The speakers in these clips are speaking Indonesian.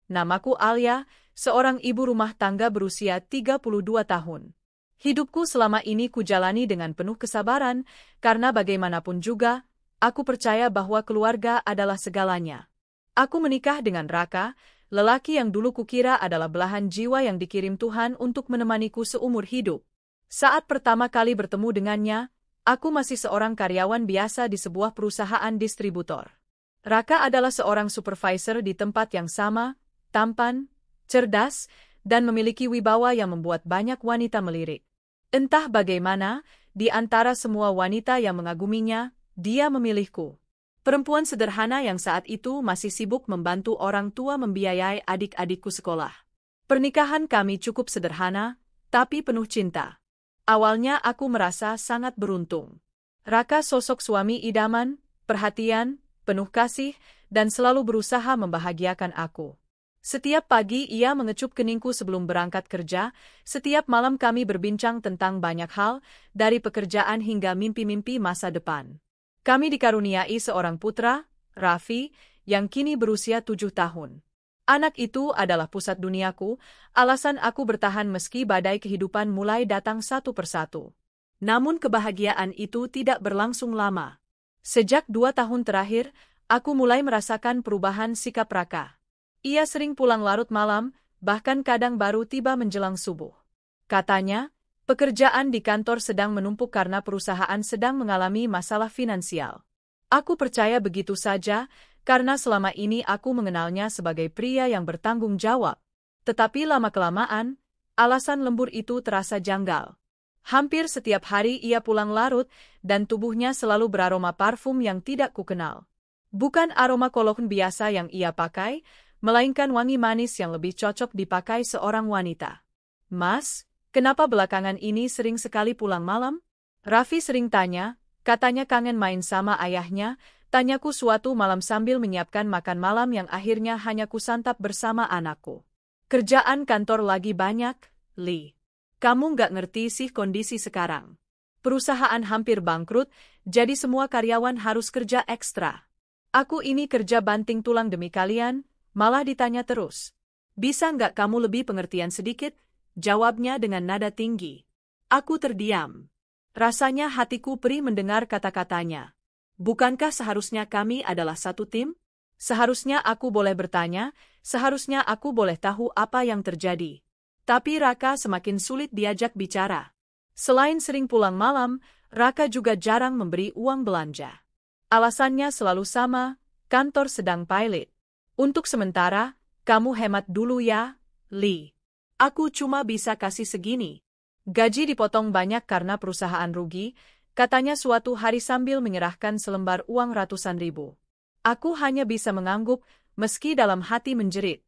Namaku Alia, seorang ibu rumah tangga berusia 32 tahun. Hidupku selama ini kujalani dengan penuh kesabaran, karena bagaimanapun juga, aku percaya bahwa keluarga adalah segalanya. Aku menikah dengan Raka, lelaki yang dulu kukira adalah belahan jiwa yang dikirim Tuhan untuk menemaniku seumur hidup. Saat pertama kali bertemu dengannya, aku masih seorang karyawan biasa di sebuah perusahaan distributor. Raka adalah seorang supervisor di tempat yang sama, tampan, cerdas, dan memiliki wibawa yang membuat banyak wanita melirik. Entah bagaimana, di antara semua wanita yang mengaguminya, dia memilihku. Perempuan sederhana yang saat itu masih sibuk membantu orang tua membiayai adik-adikku sekolah. Pernikahan kami cukup sederhana, tapi penuh cinta. Awalnya aku merasa sangat beruntung. Raka sosok suami idaman, perhatian, penuh kasih, dan selalu berusaha membahagiakan aku. Setiap pagi ia mengecup keningku sebelum berangkat kerja, setiap malam kami berbincang tentang banyak hal, dari pekerjaan hingga mimpi-mimpi masa depan. Kami dikaruniai seorang putra, Raffi, yang kini berusia 7 tahun. Anak itu adalah pusat duniaku, alasan aku bertahan meski badai kehidupan mulai datang satu persatu. Namun kebahagiaan itu tidak berlangsung lama. Sejak 2 tahun terakhir, aku mulai merasakan perubahan sikap Raka. Ia sering pulang larut malam, bahkan kadang baru tiba menjelang subuh. Katanya, pekerjaan di kantor sedang menumpuk karena perusahaan sedang mengalami masalah finansial. Aku percaya begitu saja, karena selama ini aku mengenalnya sebagai pria yang bertanggung jawab. Tetapi lama-kelamaan, alasan lembur itu terasa janggal. Hampir setiap hari ia pulang larut, dan tubuhnya selalu beraroma parfum yang tidak kukenal. Bukan aroma kolon biasa yang ia pakai, melainkan wangi manis yang lebih cocok dipakai seorang wanita. Mas, kenapa belakangan ini sering sekali pulang malam? Raffi sering tanya, katanya kangen main sama ayahnya, tanyaku suatu malam sambil menyiapkan makan malam yang akhirnya hanya kusantap bersama anakku. Kerjaan kantor lagi banyak, Lee. Kamu nggak ngerti sih kondisi sekarang. Perusahaan hampir bangkrut, jadi semua karyawan harus kerja ekstra. Aku ini kerja banting tulang demi kalian, malah ditanya terus. Bisa nggak kamu lebih pengertian sedikit? Jawabnya dengan nada tinggi. Aku terdiam. Rasanya hatiku perih mendengar kata-katanya. Bukankah seharusnya kami adalah satu tim? Seharusnya aku boleh bertanya, seharusnya aku boleh tahu apa yang terjadi. Tapi Raka semakin sulit diajak bicara. Selain sering pulang malam, Raka juga jarang memberi uang belanja. Alasannya selalu sama, kantor sedang pilot. Untuk sementara, kamu hemat dulu ya, Lee. Aku cuma bisa kasih segini. Gaji dipotong banyak karena perusahaan rugi, katanya suatu hari sambil menyerahkan selembar uang ratusan ribu. Aku hanya bisa mengangguk, meski dalam hati menjerit.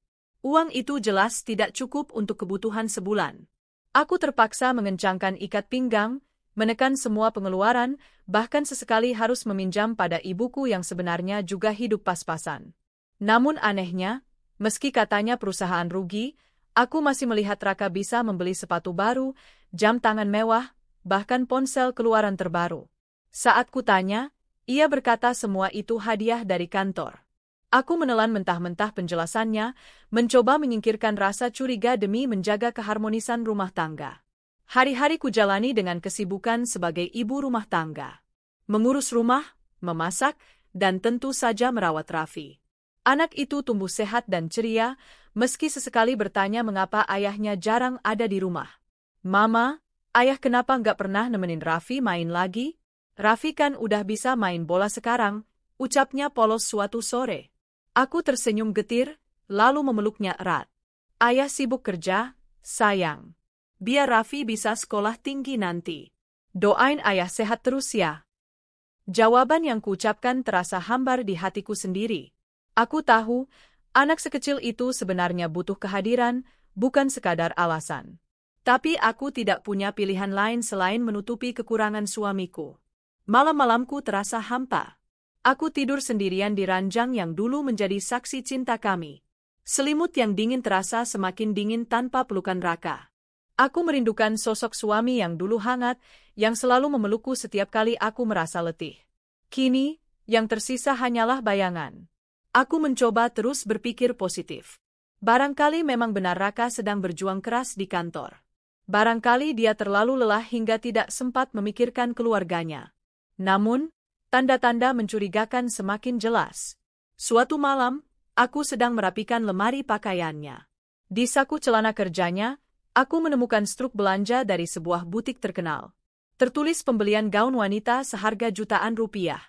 Uang itu jelas tidak cukup untuk kebutuhan sebulan. Aku terpaksa mengencangkan ikat pinggang, menekan semua pengeluaran, bahkan sesekali harus meminjam pada ibuku yang sebenarnya juga hidup pas-pasan. Namun anehnya, meski katanya perusahaan rugi, aku masih melihat Raka bisa membeli sepatu baru, jam tangan mewah, bahkan ponsel keluaran terbaru. Saat kutanya, ia berkata semua itu hadiah dari kantor. Aku menelan mentah-mentah penjelasannya, mencoba menyingkirkan rasa curiga demi menjaga keharmonisan rumah tangga. Hari-hari kujalani dengan kesibukan sebagai ibu rumah tangga. Mengurus rumah, memasak, dan tentu saja merawat Raffi. Anak itu tumbuh sehat dan ceria, meski sesekali bertanya mengapa ayahnya jarang ada di rumah. Mama, ayah kenapa nggak pernah nemenin Raffi main lagi? Raffi kan udah bisa main bola sekarang, ucapnya polos suatu sore. Aku tersenyum getir, lalu memeluknya erat. Ayah sibuk kerja, sayang. Biar Raffi bisa sekolah tinggi nanti. Doain ayah sehat terus ya. Jawaban yang kuucapkan terasa hambar di hatiku sendiri. Aku tahu, anak sekecil itu sebenarnya butuh kehadiran, bukan sekadar alasan. Tapi aku tidak punya pilihan lain selain menutupi kekurangan suamiku. Malam-malamku terasa hampa. Aku tidur sendirian di ranjang yang dulu menjadi saksi cinta kami. Selimut yang dingin terasa semakin dingin tanpa pelukan Raka. Aku merindukan sosok suami yang dulu hangat, yang selalu memelukku setiap kali aku merasa letih. Kini, yang tersisa hanyalah bayangan. Aku mencoba terus berpikir positif. Barangkali memang benar Raka sedang berjuang keras di kantor. Barangkali dia terlalu lelah hingga tidak sempat memikirkan keluarganya. Namun, tanda-tanda mencurigakan semakin jelas. Suatu malam, aku sedang merapikan lemari pakaiannya. Di saku celana kerjanya, aku menemukan struk belanja dari sebuah butik terkenal. Tertulis pembelian gaun wanita seharga jutaan rupiah.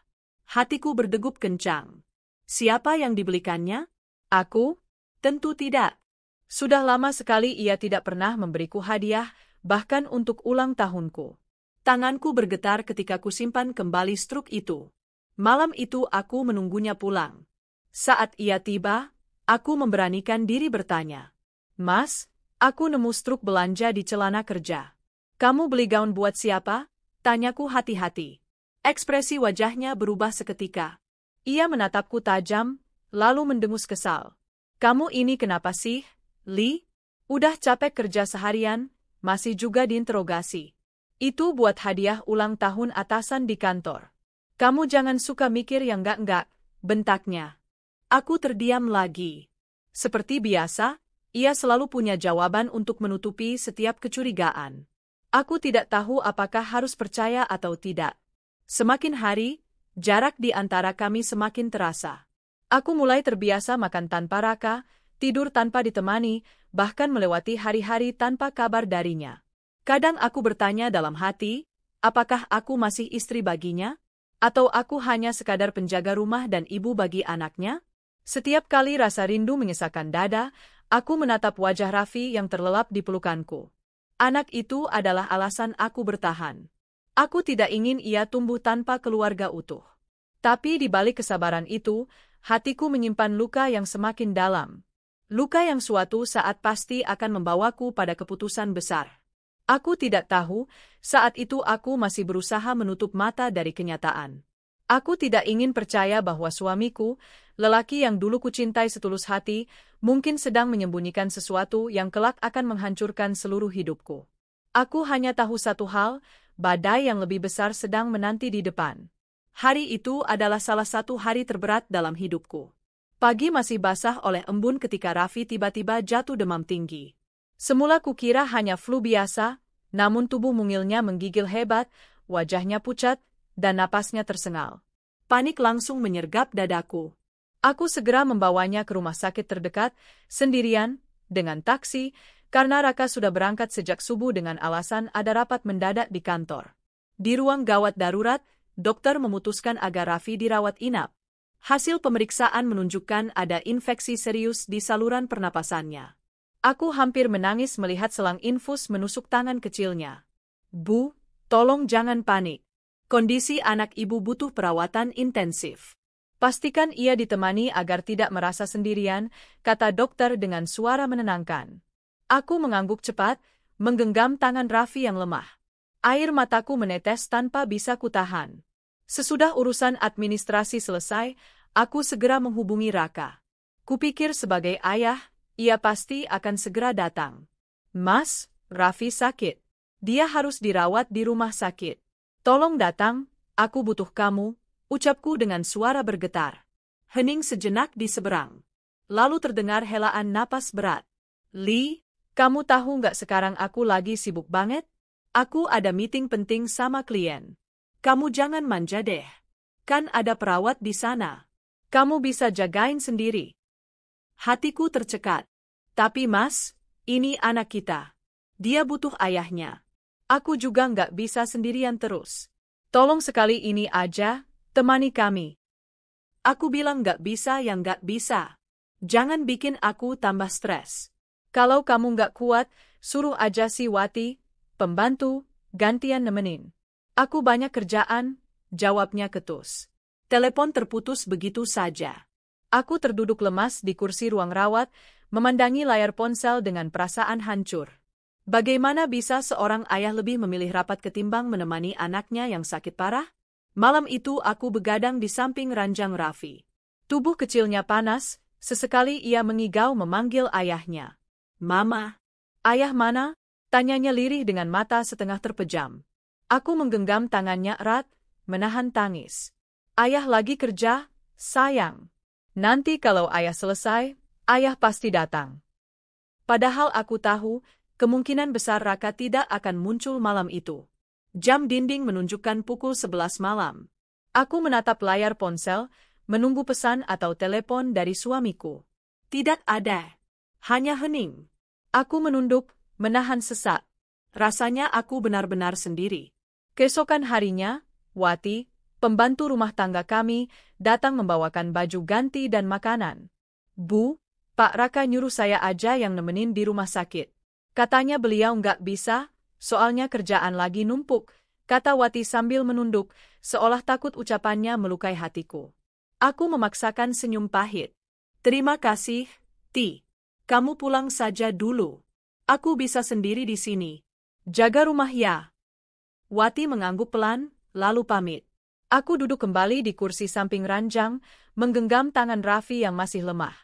Hatiku berdegup kencang. Siapa yang dibelikannya? Aku? Tentu tidak. Sudah lama sekali ia tidak pernah memberiku hadiah, bahkan untuk ulang tahunku. Tanganku bergetar ketika kusimpan kembali struk itu. Malam itu aku menunggunya pulang. Saat ia tiba, aku memberanikan diri bertanya. Mas, aku nemu struk belanja di celana kerja. Kamu beli gaun buat siapa? Tanyaku hati-hati. Ekspresi wajahnya berubah seketika. Ia menatapku tajam, lalu mendengus kesal. Kamu ini kenapa sih, Li? Udah capek kerja seharian, masih juga diinterogasi. Itu buat hadiah ulang tahun atasan di kantor. Kamu jangan suka mikir yang enggak-enggak, bentaknya. Aku terdiam lagi. Seperti biasa, ia selalu punya jawaban untuk menutupi setiap kecurigaan. Aku tidak tahu apakah harus percaya atau tidak. Semakin hari, jarak di antara kami semakin terasa. Aku mulai terbiasa makan tanpa Raka, tidur tanpa ditemani, bahkan melewati hari-hari tanpa kabar darinya. Kadang aku bertanya dalam hati, apakah aku masih istri baginya? Atau aku hanya sekadar penjaga rumah dan ibu bagi anaknya? Setiap kali rasa rindu mengesahkan dada, aku menatap wajah Raffi yang terlelap di pelukanku. Anak itu adalah alasan aku bertahan. Aku tidak ingin ia tumbuh tanpa keluarga utuh. Tapi di balik kesabaran itu, hatiku menyimpan luka yang semakin dalam. Luka yang suatu saat pasti akan membawaku pada keputusan besar. Aku tidak tahu, saat itu aku masih berusaha menutup mata dari kenyataan. Aku tidak ingin percaya bahwa suamiku, lelaki yang dulu kucintai setulus hati, mungkin sedang menyembunyikan sesuatu yang kelak akan menghancurkan seluruh hidupku. Aku hanya tahu satu hal, badai yang lebih besar sedang menanti di depan. Hari itu adalah salah satu hari terberat dalam hidupku. Pagi masih basah oleh embun ketika Raffi tiba-tiba jatuh demam tinggi. Semula kukira hanya flu biasa, namun tubuh mungilnya menggigil hebat, wajahnya pucat, dan napasnya tersengal. Panik langsung menyergap dadaku. Aku segera membawanya ke rumah sakit terdekat, sendirian, dengan taksi, karena Raka sudah berangkat sejak subuh dengan alasan ada rapat mendadak di kantor. Di ruang gawat darurat, dokter memutuskan agar Raffi dirawat inap. Hasil pemeriksaan menunjukkan ada infeksi serius di saluran pernapasannya. Aku hampir menangis melihat selang infus menusuk tangan kecilnya. Bu, tolong jangan panik. Kondisi anak ibu butuh perawatan intensif. Pastikan ia ditemani agar tidak merasa sendirian, kata dokter dengan suara menenangkan. Aku mengangguk cepat, menggenggam tangan Raffi yang lemah. Air mataku menetes tanpa bisa kutahan. Sesudah urusan administrasi selesai, aku segera menghubungi Raka. Kupikir sebagai ayah, ia pasti akan segera datang. Mas, Raffi sakit. Dia harus dirawat di rumah sakit. Tolong datang, aku butuh kamu, ucapku dengan suara bergetar. Hening sejenak di seberang. Lalu terdengar helaan napas berat. Li, kamu tahu nggak sekarang aku lagi sibuk banget? Aku ada meeting penting sama klien. Kamu jangan manja deh. Kan ada perawat di sana. Kamu bisa jagain sendiri. Hatiku tercekat. Tapi mas, ini anak kita. Dia butuh ayahnya. Aku juga nggak bisa sendirian terus. Tolong sekali ini aja, temani kami. Aku bilang nggak bisa yang nggak bisa. Jangan bikin aku tambah stres. Kalau kamu nggak kuat, suruh aja si Wati, pembantu, gantian nemenin. Aku banyak kerjaan, jawabnya ketus. Telepon terputus begitu saja. Aku terduduk lemas di kursi ruang rawat, memandangi layar ponsel dengan perasaan hancur. Bagaimana bisa seorang ayah lebih memilih rapat ketimbang menemani anaknya yang sakit parah? Malam itu aku begadang di samping ranjang Raffi. Tubuh kecilnya panas, sesekali ia mengigau memanggil ayahnya. Mama. Ayah mana? Tanyanya lirih dengan mata setengah terpejam. Aku menggenggam tangannya erat, menahan tangis. Ayah lagi kerja, sayang. Nanti kalau ayah selesai, Ayah pasti datang. Padahal aku tahu, kemungkinan besar Raka tidak akan muncul malam itu. Jam dinding menunjukkan pukul 11 malam. Aku menatap layar ponsel, menunggu pesan atau telepon dari suamiku. Tidak ada. Hanya hening. Aku menunduk, menahan sesak. Rasanya aku benar-benar sendiri. Keesokan harinya, Wati, pembantu rumah tangga kami, datang membawakan baju ganti dan makanan. Bu, Pak Raka nyuruh saya aja yang nemenin di rumah sakit. Katanya beliau nggak bisa, soalnya kerjaan lagi numpuk, kata Wati sambil menunduk, seolah takut ucapannya melukai hatiku. Aku memaksakan senyum pahit. Terima kasih, Ti. Kamu pulang saja dulu. Aku bisa sendiri di sini. Jaga rumah ya. Wati mengangguk pelan, lalu pamit. Aku duduk kembali di kursi samping ranjang, menggenggam tangan Raffi yang masih lemah.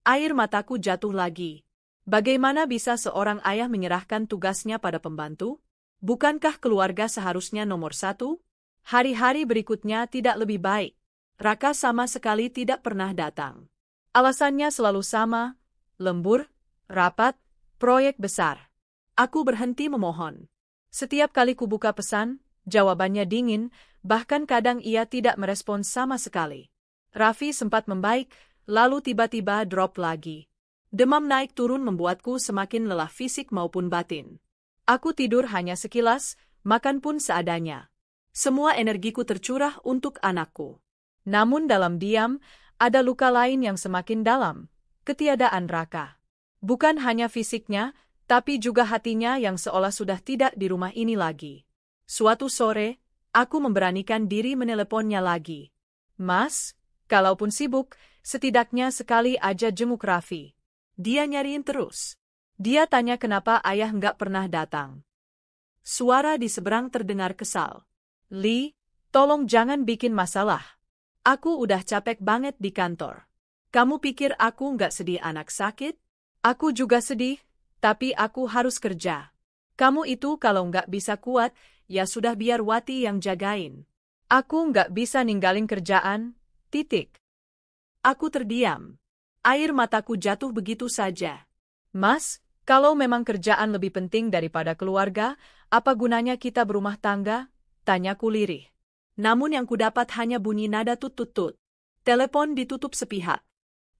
Air mataku jatuh lagi. Bagaimana bisa seorang ayah menyerahkan tugasnya pada pembantu? Bukankah keluarga seharusnya nomor satu? Hari-hari berikutnya tidak lebih baik. Raka sama sekali tidak pernah datang. Alasannya selalu sama, lembur, rapat, proyek besar. Aku berhenti memohon. Setiap kali kubuka pesan, jawabannya dingin, bahkan kadang ia tidak merespons sama sekali. Raffi sempat membaik, lalu tiba-tiba drop lagi. Demam naik turun membuatku semakin lelah fisik maupun batin. Aku tidur hanya sekilas, makan pun seadanya. Semua energiku tercurah untuk anakku. Namun dalam diam, ada luka lain yang semakin dalam, ketiadaan Raka. Bukan hanya fisiknya, tapi juga hatinya yang seolah sudah tidak di rumah ini lagi. Suatu sore, aku memberanikan diri meneleponnya lagi. Mas, kalaupun sibuk, setidaknya sekali aja jenguk Raffi. Dia nyariin terus. Dia tanya kenapa ayah nggak pernah datang. Suara di seberang terdengar kesal. Li, tolong jangan bikin masalah. Aku udah capek banget di kantor. Kamu pikir aku nggak sedih anak sakit? Aku juga sedih, tapi aku harus kerja. Kamu itu kalau nggak bisa kuat, ya sudah biar Wati yang jagain. Aku nggak bisa ninggalin kerjaan, titik. Aku terdiam. Air mataku jatuh begitu saja. Mas, kalau memang kerjaan lebih penting daripada keluarga, apa gunanya kita berumah tangga? Tanyaku lirih. Namun yang kudapat hanya bunyi nada tut-tut-tut. Telepon ditutup sepihak.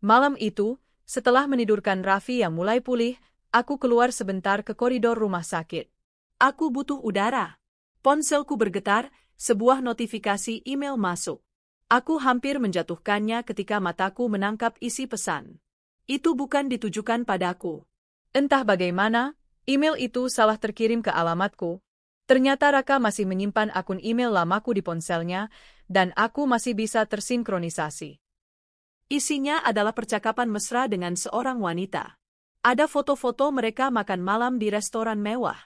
Malam itu, setelah menidurkan Raffi yang mulai pulih, aku keluar sebentar ke koridor rumah sakit. Aku butuh udara. Ponselku bergetar, sebuah notifikasi email masuk. Aku hampir menjatuhkannya ketika mataku menangkap isi pesan. Itu bukan ditujukan padaku. Entah bagaimana, email itu salah terkirim ke alamatku. Ternyata Raka masih menyimpan akun email lamaku di ponselnya, dan aku masih bisa tersinkronisasi. Isinya adalah percakapan mesra dengan seorang wanita. Ada foto-foto mereka makan malam di restoran mewah.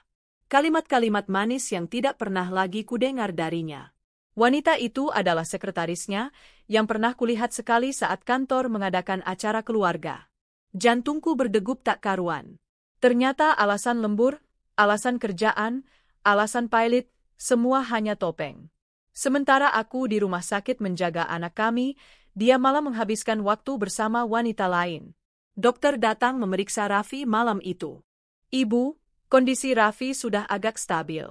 Kalimat-kalimat manis yang tidak pernah lagi kudengar darinya. Wanita itu adalah sekretarisnya, yang pernah kulihat sekali saat kantor mengadakan acara keluarga. Jantungku berdegup tak karuan. Ternyata alasan lembur, alasan kerjaan, alasan pilot, semua hanya topeng. Sementara aku di rumah sakit menjaga anak kami, dia malah menghabiskan waktu bersama wanita lain. Dokter datang memeriksa Raffi malam itu. Ibu, kondisi Raffi sudah agak stabil.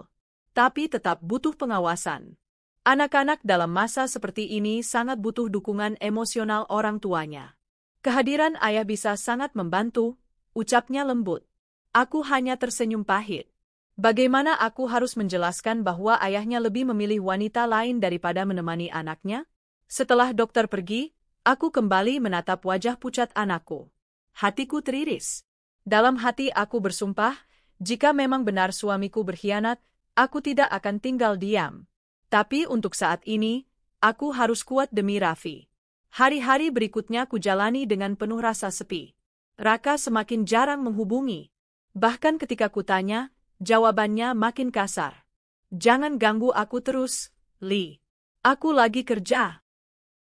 Tapi tetap butuh pengawasan. Anak-anak dalam masa seperti ini sangat butuh dukungan emosional orang tuanya. Kehadiran ayah bisa sangat membantu, ucapnya lembut. Aku hanya tersenyum pahit. Bagaimana aku harus menjelaskan bahwa ayahnya lebih memilih wanita lain daripada menemani anaknya? Setelah dokter pergi, aku kembali menatap wajah pucat anakku. Hatiku teriris. Dalam hati aku bersumpah, jika memang benar suamiku berkhianat, aku tidak akan tinggal diam. Tapi untuk saat ini, aku harus kuat demi Raffi. Hari-hari berikutnya kujalani dengan penuh rasa sepi. Raka semakin jarang menghubungi. Bahkan ketika kutanya, jawabannya makin kasar. Jangan ganggu aku terus, Li. Aku lagi kerja.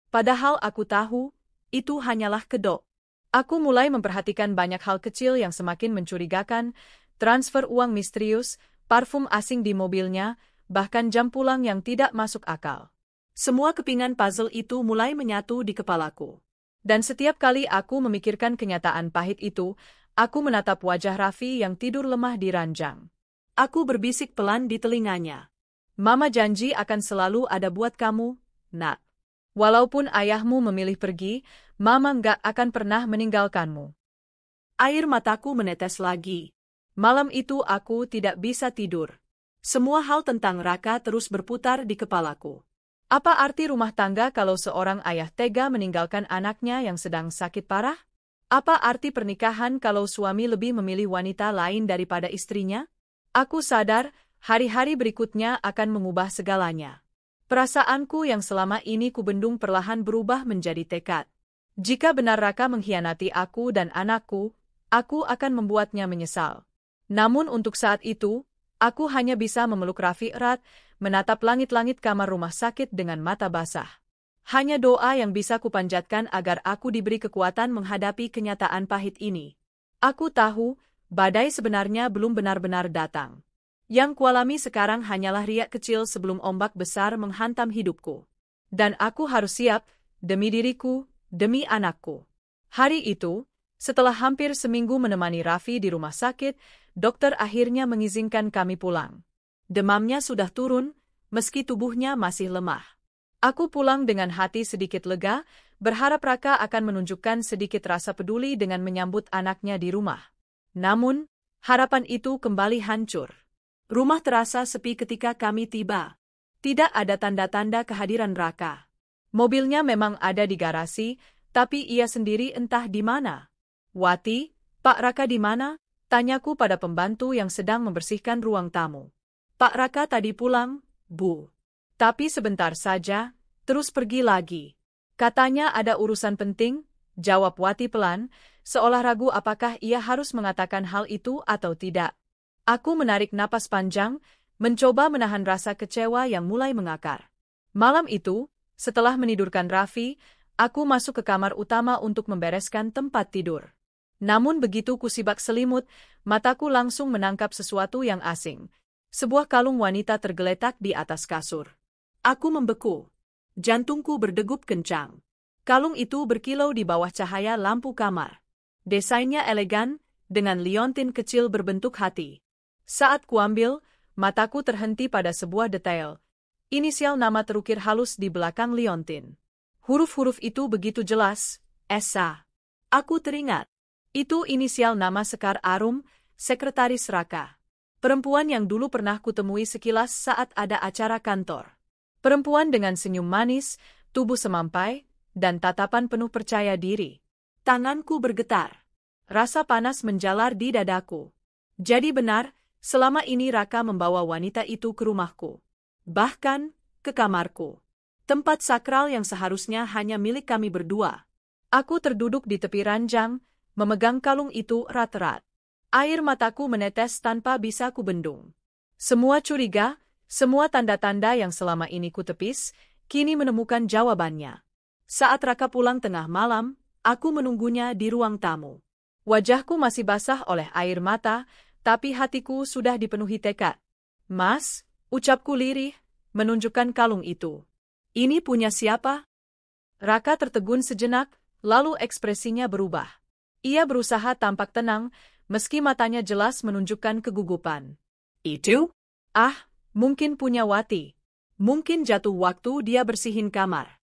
Padahal aku tahu, itu hanyalah kedok. Aku mulai memperhatikan banyak hal kecil yang semakin mencurigakan, transfer uang misterius, parfum asing di mobilnya, bahkan jam pulang yang tidak masuk akal. Semua kepingan puzzle itu mulai menyatu di kepalaku. Dan setiap kali aku memikirkan kenyataan pahit itu, aku menatap wajah Raffi yang tidur lemah di ranjang. Aku berbisik pelan di telinganya. Mama janji akan selalu ada buat kamu, nak. Walaupun ayahmu memilih pergi, Mama nggak akan pernah meninggalkanmu. Air mataku menetes lagi. Malam itu aku tidak bisa tidur. Semua hal tentang Raka terus berputar di kepalaku. Apa arti rumah tangga kalau seorang ayah tega meninggalkan anaknya yang sedang sakit parah? Apa arti pernikahan kalau suami lebih memilih wanita lain daripada istrinya? Aku sadar, hari-hari berikutnya akan mengubah segalanya. Perasaanku yang selama ini kubendung perlahan berubah menjadi tekad. Jika benar Raka mengkhianati aku dan anakku, aku akan membuatnya menyesal. Namun untuk saat itu, aku hanya bisa memeluk Raffi erat, menatap langit-langit kamar rumah sakit dengan mata basah. Hanya doa yang bisa kupanjatkan agar aku diberi kekuatan menghadapi kenyataan pahit ini. Aku tahu, badai sebenarnya belum benar-benar datang. Yang kualami sekarang hanyalah riak kecil sebelum ombak besar menghantam hidupku. Dan aku harus siap, demi diriku, demi anakku. Hari itu, setelah hampir seminggu menemani Raffi di rumah sakit, dokter akhirnya mengizinkan kami pulang. Demamnya sudah turun, meski tubuhnya masih lemah. Aku pulang dengan hati sedikit lega, berharap Raka akan menunjukkan sedikit rasa peduli dengan menyambut anaknya di rumah. Namun, harapan itu kembali hancur. Rumah terasa sepi ketika kami tiba. Tidak ada tanda-tanda kehadiran Raka. Mobilnya memang ada di garasi, tapi ia sendiri entah di mana. Wati, Pak Raka di mana? Tanyaku pada pembantu yang sedang membersihkan ruang tamu. Pak Raka tadi pulang, Bu. Tapi sebentar saja, terus pergi lagi. Katanya ada urusan penting, jawab Wati pelan, seolah ragu apakah ia harus mengatakan hal itu atau tidak. Aku menarik napas panjang, mencoba menahan rasa kecewa yang mulai mengakar. Malam itu, setelah menidurkan Raffi, aku masuk ke kamar utama untuk membereskan tempat tidur. Namun begitu kusibak selimut, mataku langsung menangkap sesuatu yang asing. Sebuah kalung wanita tergeletak di atas kasur. Aku membeku. Jantungku berdegup kencang. Kalung itu berkilau di bawah cahaya lampu kamar. Desainnya elegan, dengan liontin kecil berbentuk hati. Saat kuambil, mataku terhenti pada sebuah detail. Inisial nama terukir halus di belakang liontin. Huruf-huruf itu begitu jelas, Esa. Aku teringat. Itu inisial nama Sekar Arum, sekretaris Raka. Perempuan yang dulu pernah kutemui sekilas saat ada acara kantor. Perempuan dengan senyum manis, tubuh semampai, dan tatapan penuh percaya diri. Tanganku bergetar. Rasa panas menjalar di dadaku. Jadi benar, selama ini Raka membawa wanita itu ke rumahku. Bahkan, ke kamarku. Tempat sakral yang seharusnya hanya milik kami berdua. Aku terduduk di tepi ranjang, memegang kalung itu erat-erat. Air mataku menetes tanpa bisa kubendung. Semua curiga, semua tanda-tanda yang selama ini kutepis, kini menemukan jawabannya. Saat Raka pulang tengah malam, aku menunggunya di ruang tamu. Wajahku masih basah oleh air mata, tapi hatiku sudah dipenuhi tekad. Mas, ucapku lirih, menunjukkan kalung itu. Ini punya siapa? Raka tertegun sejenak, lalu ekspresinya berubah. Ia berusaha tampak tenang, meski matanya jelas menunjukkan kegugupan. Itu? Ah, mungkin punya Wati. Mungkin jatuh waktu dia bersihin kamar.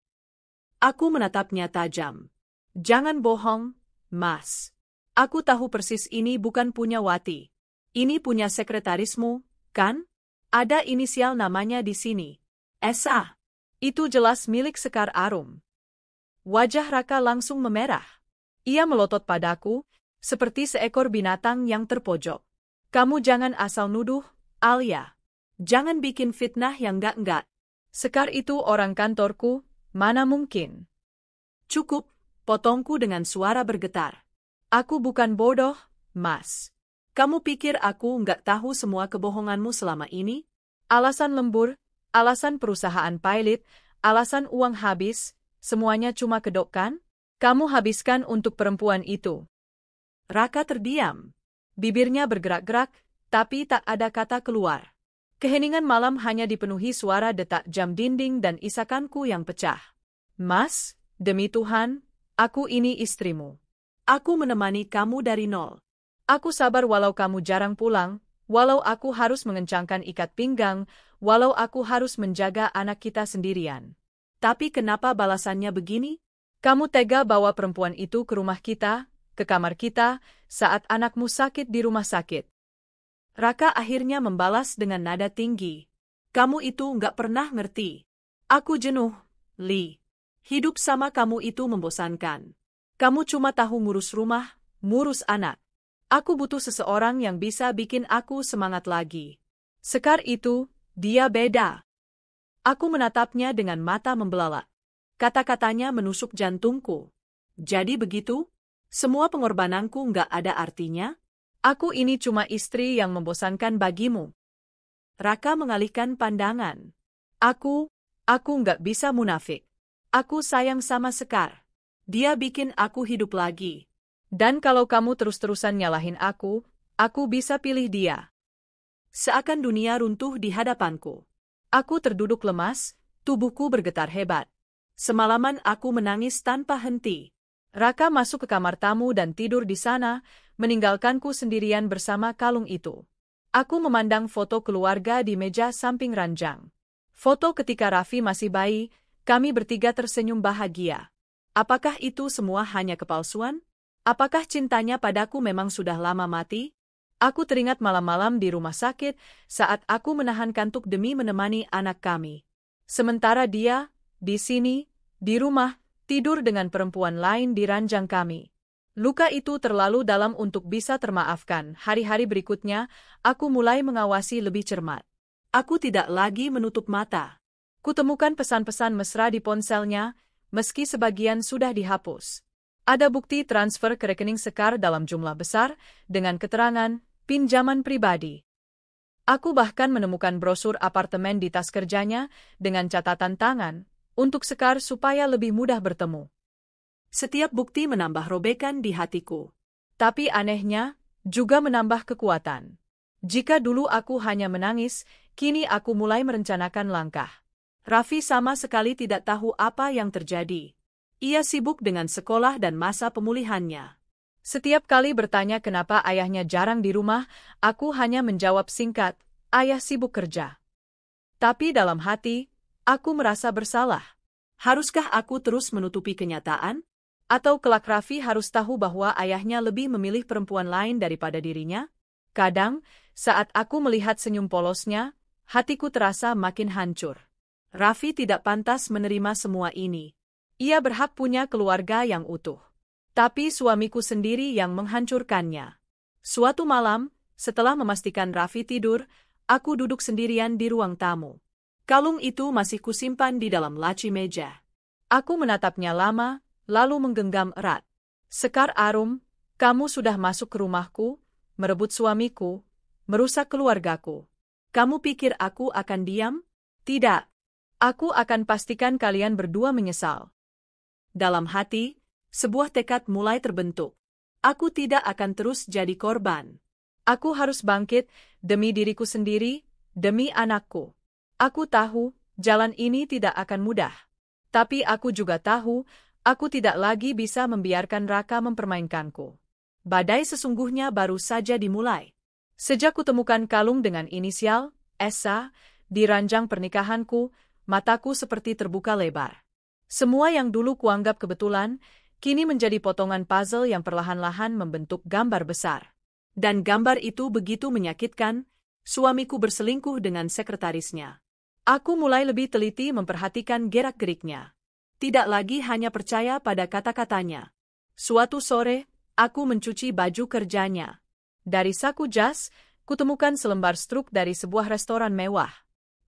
Aku menatapnya tajam. Jangan bohong, Mas. Aku tahu persis ini bukan punya Wati. Ini punya sekretarismu, kan? Ada inisial namanya di sini. Esa. Itu jelas milik Sekar Arum. Wajah Raka langsung memerah. Ia melotot padaku, seperti seekor binatang yang terpojok. Kamu jangan asal nuduh, Alia. Jangan bikin fitnah yang enggak-enggak. Sekar itu orang kantorku, mana mungkin. Cukup, potongku dengan suara bergetar. Aku bukan bodoh, Mas. Kamu pikir aku nggak tahu semua kebohonganmu selama ini? Alasan lembur, alasan perusahaan pilot, alasan uang habis, semuanya cuma kedok kan? Kamu habiskan untuk perempuan itu. Raka terdiam. Bibirnya bergerak-gerak, tapi tak ada kata keluar. Keheningan malam hanya dipenuhi suara detak jam dinding dan isakanku yang pecah. Mas, demi Tuhan, Aku ini istrimu. Aku menemani kamu dari nol. Aku sabar walau kamu jarang pulang, walau aku harus mengencangkan ikat pinggang, walau aku harus menjaga anak kita sendirian. Tapi kenapa balasannya begini? Kamu tega bawa perempuan itu ke rumah kita, ke kamar kita, saat anakmu sakit di rumah sakit. Raka akhirnya membalas dengan nada tinggi. Kamu itu nggak pernah ngerti. Aku jenuh, Lee. Hidup sama kamu itu membosankan. Kamu cuma tahu ngurus rumah, ngurus anak. Aku butuh seseorang yang bisa bikin aku semangat lagi. Sekar itu, dia beda. Aku menatapnya dengan mata membelalak. Kata-katanya menusuk jantungku. Jadi begitu? Semua pengorbananku nggak ada artinya? Aku ini cuma istri yang membosankan bagimu. Raka mengalihkan pandangan. Aku nggak bisa munafik. Aku sayang sama Sekar. Dia bikin aku hidup lagi. Dan kalau kamu terus-terusan nyalahin aku bisa pilih dia. Seakan dunia runtuh di hadapanku. Aku terduduk lemas, tubuhku bergetar hebat. Semalaman aku menangis tanpa henti. Raka masuk ke kamar tamu dan tidur di sana, meninggalkanku sendirian bersama kalung itu. Aku memandang foto keluarga di meja samping ranjang. Foto ketika Raffi masih bayi, kami bertiga tersenyum bahagia. Apakah itu semua hanya kepalsuan? Apakah cintanya padaku memang sudah lama mati? Aku teringat malam-malam di rumah sakit saat aku menahan kantuk demi menemani anak kami. Sementara dia, di sini, di rumah, tidur dengan perempuan lain di ranjang kami. Luka itu terlalu dalam untuk bisa termaafkan. Hari-hari berikutnya, aku mulai mengawasi lebih cermat. Aku tidak lagi menutup mata. Kutemukan pesan-pesan mesra di ponselnya, meski sebagian sudah dihapus. Ada bukti transfer ke rekening Sekar dalam jumlah besar, dengan keterangan, pinjaman pribadi. Aku bahkan menemukan brosur apartemen di tas kerjanya, dengan catatan tangan, untuk Sekar supaya lebih mudah bertemu. Setiap bukti menambah robekan di hatiku. Tapi anehnya, juga menambah kekuatan. Jika dulu aku hanya menangis, kini aku mulai merencanakan langkah. Raffi sama sekali tidak tahu apa yang terjadi. Ia sibuk dengan sekolah dan masa pemulihannya. Setiap kali bertanya kenapa ayahnya jarang di rumah, aku hanya menjawab singkat, ayah sibuk kerja. Tapi dalam hati, aku merasa bersalah. Haruskah aku terus menutupi kenyataan? Atau kelak Raffi harus tahu bahwa ayahnya lebih memilih perempuan lain daripada dirinya? Kadang, saat aku melihat senyum polosnya, hatiku terasa makin hancur. Raffi tidak pantas menerima semua ini. Ia berhak punya keluarga yang utuh. Tapi suamiku sendiri yang menghancurkannya. Suatu malam, setelah memastikan Raffi tidur, aku duduk sendirian di ruang tamu. Kalung itu masih kusimpan di dalam laci meja. Aku menatapnya lama, lalu menggenggam erat. Sekar Arum, kamu sudah masuk ke rumahku, merebut suamiku, merusak keluargaku. Kamu pikir aku akan diam? Tidak. Aku akan pastikan kalian berdua menyesal. Dalam hati, sebuah tekad mulai terbentuk. Aku tidak akan terus jadi korban. Aku harus bangkit, demi diriku sendiri, demi anakku. Aku tahu, jalan ini tidak akan mudah. Tapi aku juga tahu, aku tidak lagi bisa membiarkan Raka mempermainkanku. Badai sesungguhnya baru saja dimulai. Sejak kutemukan kalung dengan inisial, Esa, di ranjang pernikahanku, mataku seperti terbuka lebar. Semua yang dulu kuanggap kebetulan, kini menjadi potongan puzzle yang perlahan-lahan membentuk gambar besar. Dan gambar itu begitu menyakitkan, suamiku berselingkuh dengan sekretarisnya. Aku mulai lebih teliti memperhatikan gerak-geriknya. Tidak lagi hanya percaya pada kata-katanya. Suatu sore, aku mencuci baju kerjanya. Dari saku jas, kutemukan selembar struk dari sebuah restoran mewah.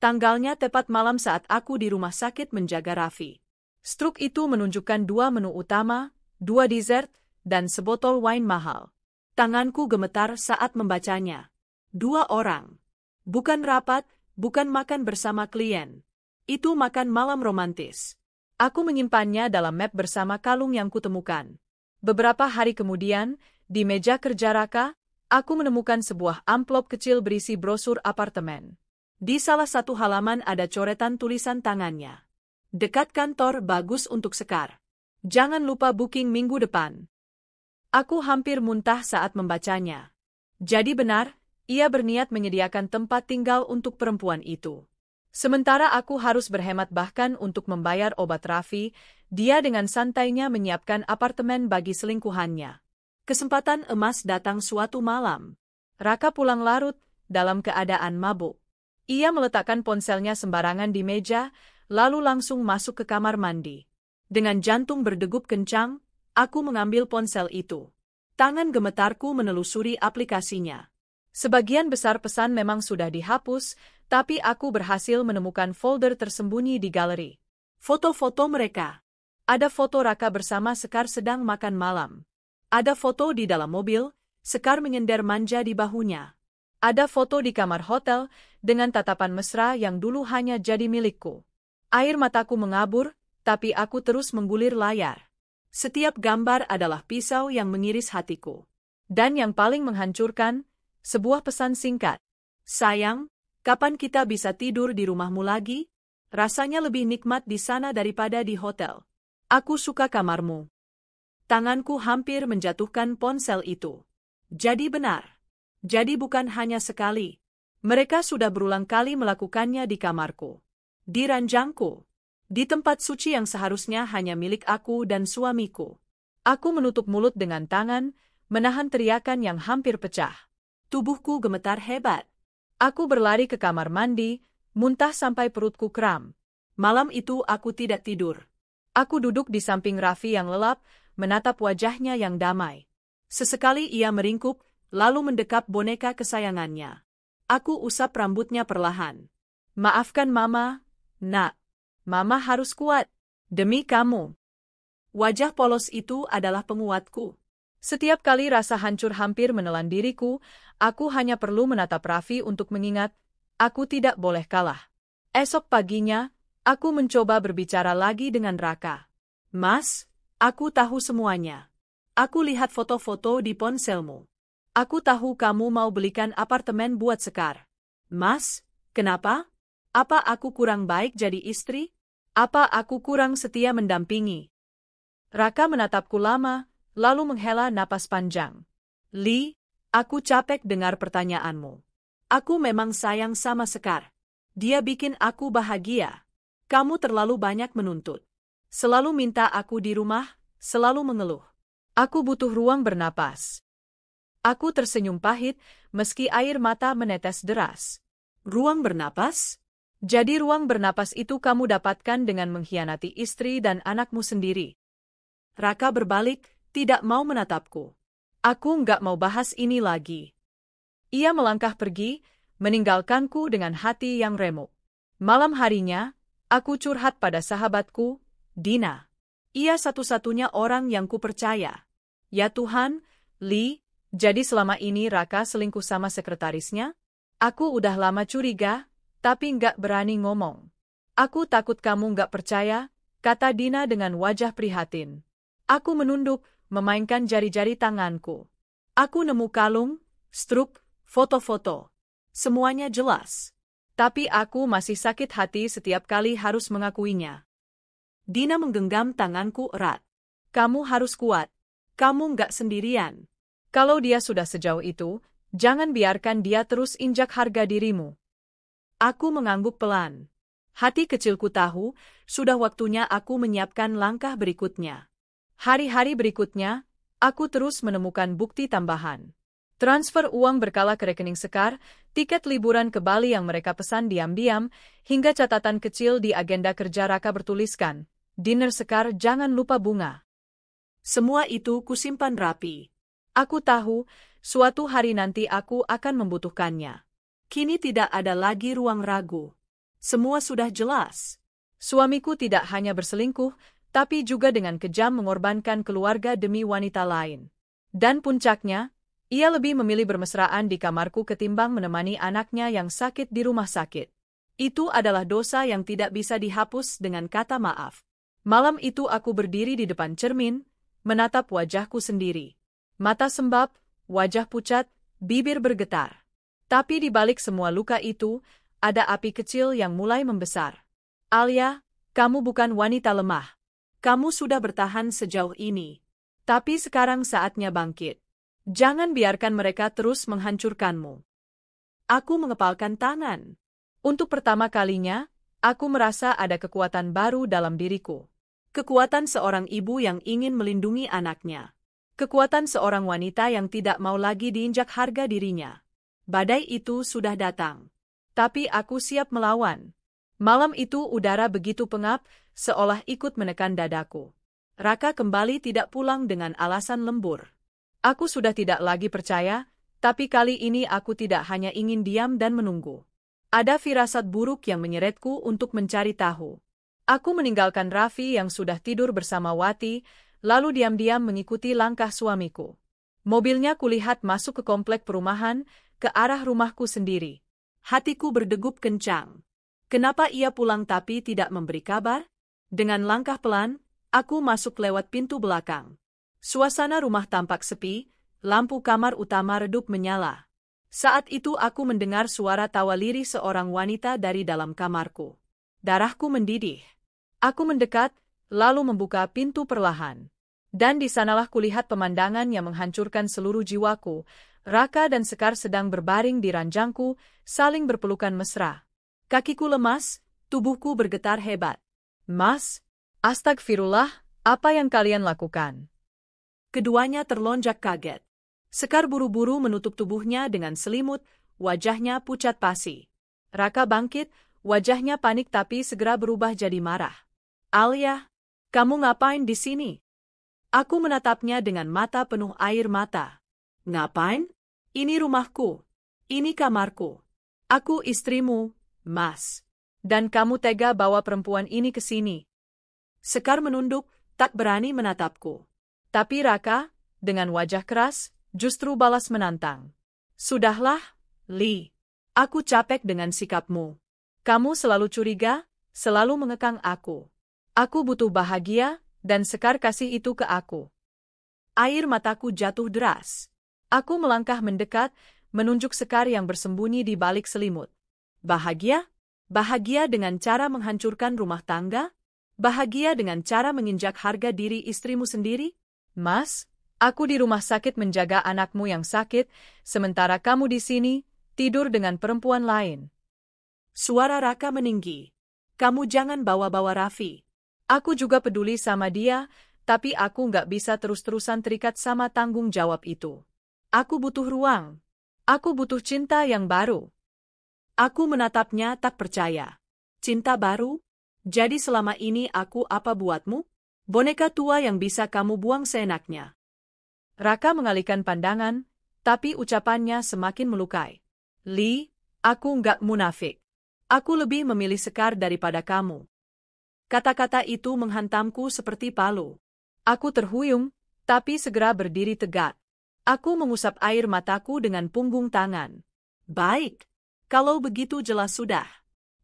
Tanggalnya tepat malam saat aku di rumah sakit menjaga Raffi. Struk itu menunjukkan 2 menu utama, 2 dessert, dan sebotol wine mahal. Tanganku gemetar saat membacanya. 2 orang. Bukan rapat, bukan makan bersama klien. Itu makan malam romantis. Aku menyimpannya dalam map bersama kalung yang kutemukan. Beberapa hari kemudian, di meja kerja Raka, aku menemukan sebuah amplop kecil berisi brosur apartemen. Di salah satu halaman ada coretan tulisan tangannya. Dekat kantor bagus untuk Sekar. Jangan lupa booking minggu depan. Aku hampir muntah saat membacanya. Jadi benar, ia berniat menyediakan tempat tinggal untuk perempuan itu. Sementara aku harus berhemat bahkan untuk membayar obat Raffi, dia dengan santainya menyiapkan apartemen bagi selingkuhannya. Kesempatan emas datang suatu malam. Raka pulang larut, dalam keadaan mabuk. Ia meletakkan ponselnya sembarangan di meja, lalu langsung masuk ke kamar mandi. Dengan jantung berdegup kencang, aku mengambil ponsel itu. Tangan gemetarku menelusuri aplikasinya. Sebagian besar pesan memang sudah dihapus, tapi aku berhasil menemukan folder tersembunyi di galeri. Foto-foto mereka. Ada foto Raka bersama Sekar sedang makan malam. Ada foto di dalam mobil, Sekar menyender manja di bahunya. Ada foto di kamar hotel, dengan tatapan mesra yang dulu hanya jadi milikku. Air mataku mengabur, tapi aku terus menggulir layar. Setiap gambar adalah pisau yang mengiris hatiku. Dan yang paling menghancurkan, sebuah pesan singkat. Sayang, kapan kita bisa tidur di rumahmu lagi? Rasanya lebih nikmat di sana daripada di hotel. Aku suka kamarmu. Tanganku hampir menjatuhkan ponsel itu. Jadi benar. Jadi bukan hanya sekali. Mereka sudah berulang kali melakukannya di kamarku. Di ranjangku. Di tempat suci yang seharusnya hanya milik aku dan suamiku. Aku menutup mulut dengan tangan, menahan teriakan yang hampir pecah. Tubuhku gemetar hebat. Aku berlari ke kamar mandi, muntah sampai perutku kram. Malam itu aku tidak tidur. Aku duduk di samping Raffi yang lelap, menatap wajahnya yang damai. Sesekali ia meringkuk, lalu mendekap boneka kesayangannya. Aku usap rambutnya perlahan. Maafkan Mama, Nak. Mama harus kuat. Demi kamu. Wajah polos itu adalah penguatku. Setiap kali rasa hancur hampir menelan diriku, aku hanya perlu menatap Raffi untuk mengingat, aku tidak boleh kalah. Esok paginya, aku mencoba berbicara lagi dengan Raka. Mas, aku tahu semuanya. Aku lihat foto-foto di ponselmu. Aku tahu kamu mau belikan apartemen buat Sekar. Mas, kenapa? Apa aku kurang baik jadi istri? Apa aku kurang setia mendampingi? Raka menatapku lama, lalu menghela napas panjang. Li, aku capek dengar pertanyaanmu. Aku memang sayang sama Sekar. Dia bikin aku bahagia. Kamu terlalu banyak menuntut. Selalu minta aku di rumah, selalu mengeluh. Aku butuh ruang bernapas. Aku tersenyum pahit, meski air mata menetes deras. Ruang bernapas? Jadi ruang bernapas itu kamu dapatkan dengan mengkhianati istri dan anakmu sendiri. Raka berbalik, tidak mau menatapku. Aku nggak mau bahas ini lagi. Ia melangkah pergi, meninggalkanku dengan hati yang remuk. Malam harinya, aku curhat pada sahabatku, Dina. Ia satu-satunya orang yang kupercaya. Ya Tuhan, Li, jadi selama ini Raka selingkuh sama sekretarisnya? Aku udah lama curiga, tapi nggak berani ngomong. Aku takut kamu nggak percaya, kata Dina dengan wajah prihatin. Aku menunduk, memainkan jari-jari tanganku. Aku nemu kalung, struk, foto-foto. Semuanya jelas. Tapi aku masih sakit hati setiap kali harus mengakuinya. Dina menggenggam tanganku erat. Kamu harus kuat. Kamu nggak sendirian. Kalau dia sudah sejauh itu, jangan biarkan dia terus injak harga dirimu. Aku mengangguk pelan. Hati kecilku tahu, sudah waktunya aku menyiapkan langkah berikutnya. Hari-hari berikutnya, aku terus menemukan bukti tambahan. Transfer uang berkala ke rekening Sekar, tiket liburan ke Bali yang mereka pesan diam-diam, hingga catatan kecil di agenda kerja Raka bertuliskan, dinner Sekar jangan lupa bunga. Semua itu kusimpan rapi. Aku tahu, suatu hari nanti aku akan membutuhkannya. Kini tidak ada lagi ruang ragu. Semua sudah jelas. Suamiku tidak hanya berselingkuh, tapi juga dengan kejam mengorbankan keluarga demi wanita lain. Dan puncaknya, ia lebih memilih bermesraan di kamarku ketimbang menemani anaknya yang sakit di rumah sakit. Itu adalah dosa yang tidak bisa dihapus dengan kata maaf. Malam itu aku berdiri di depan cermin, menatap wajahku sendiri. Mata sembab, wajah pucat, bibir bergetar. Tapi di balik semua luka itu, ada api kecil yang mulai membesar. Alia, kamu bukan wanita lemah. Kamu sudah bertahan sejauh ini. Tapi sekarang saatnya bangkit. Jangan biarkan mereka terus menghancurkanmu. Aku mengepalkan tangan. Untuk pertama kalinya, aku merasa ada kekuatan baru dalam diriku. Kekuatan seorang ibu yang ingin melindungi anaknya. Kekuatan seorang wanita yang tidak mau lagi diinjak harga dirinya. Badai itu sudah datang. Tapi aku siap melawan. Malam itu udara begitu pengap, seolah ikut menekan dadaku. Raka kembali tidak pulang dengan alasan lembur. Aku sudah tidak lagi percaya, tapi kali ini aku tidak hanya ingin diam dan menunggu. Ada firasat buruk yang menyeretku untuk mencari tahu. Aku meninggalkan Raffi yang sudah tidur bersama Wati, lalu diam-diam mengikuti langkah suamiku. Mobilnya kulihat masuk ke komplek perumahan, ke arah rumahku sendiri. Hatiku berdegup kencang. Kenapa ia pulang tapi tidak memberi kabar? Dengan langkah pelan, aku masuk lewat pintu belakang. Suasana rumah tampak sepi, lampu kamar utama redup menyala. Saat itu aku mendengar suara tawa lirih seorang wanita dari dalam kamarku. Darahku mendidih. Aku mendekat, lalu membuka pintu perlahan. Dan di sanalah kulihat pemandangan yang menghancurkan seluruh jiwaku. Raka dan Sekar sedang berbaring di ranjangku, saling berpelukan mesra. Kakiku lemas, tubuhku bergetar hebat. Mas, astagfirullah, apa yang kalian lakukan? Keduanya terlonjak kaget. Sekar buru-buru menutup tubuhnya dengan selimut, wajahnya pucat pasi. Raka bangkit, wajahnya panik tapi segera berubah jadi marah. Alia, kamu ngapain di sini? Aku menatapnya dengan mata penuh air mata. Ngapain? Ini rumahku. Ini kamarku. Aku istrimu, Mas. Dan kamu tega bawa perempuan ini ke sini. Sekar menunduk, tak berani menatapku. Tapi Raka, dengan wajah keras, justru balas menantang. Sudahlah, Li. Aku capek dengan sikapmu. Kamu selalu curiga, selalu mengekang aku. Aku butuh bahagia, dan Sekar kasih itu ke aku. Air mataku jatuh deras. Aku melangkah mendekat, menunjuk Sekar yang bersembunyi di balik selimut. Bahagia? Bahagia dengan cara menghancurkan rumah tangga? Bahagia dengan cara menginjak harga diri istrimu sendiri? Mas, aku di rumah sakit menjaga anakmu yang sakit, sementara kamu di sini, tidur dengan perempuan lain. Suara Raka meninggi. Kamu jangan bawa-bawa Raffi. Aku juga peduli sama dia, tapi aku nggak bisa terus-terusan terikat sama tanggung jawab itu. Aku butuh ruang. Aku butuh cinta yang baru. Aku menatapnya tak percaya. Cinta baru? Jadi selama ini aku apa buatmu? Boneka tua yang bisa kamu buang seenaknya. Raka mengalihkan pandangan, tapi ucapannya semakin melukai. Li, aku nggak munafik. Aku lebih memilih Sekar daripada kamu. Kata-kata itu menghantamku seperti palu. Aku terhuyung, tapi segera berdiri tegak. Aku mengusap air mataku dengan punggung tangan. Baik, kalau begitu jelas sudah.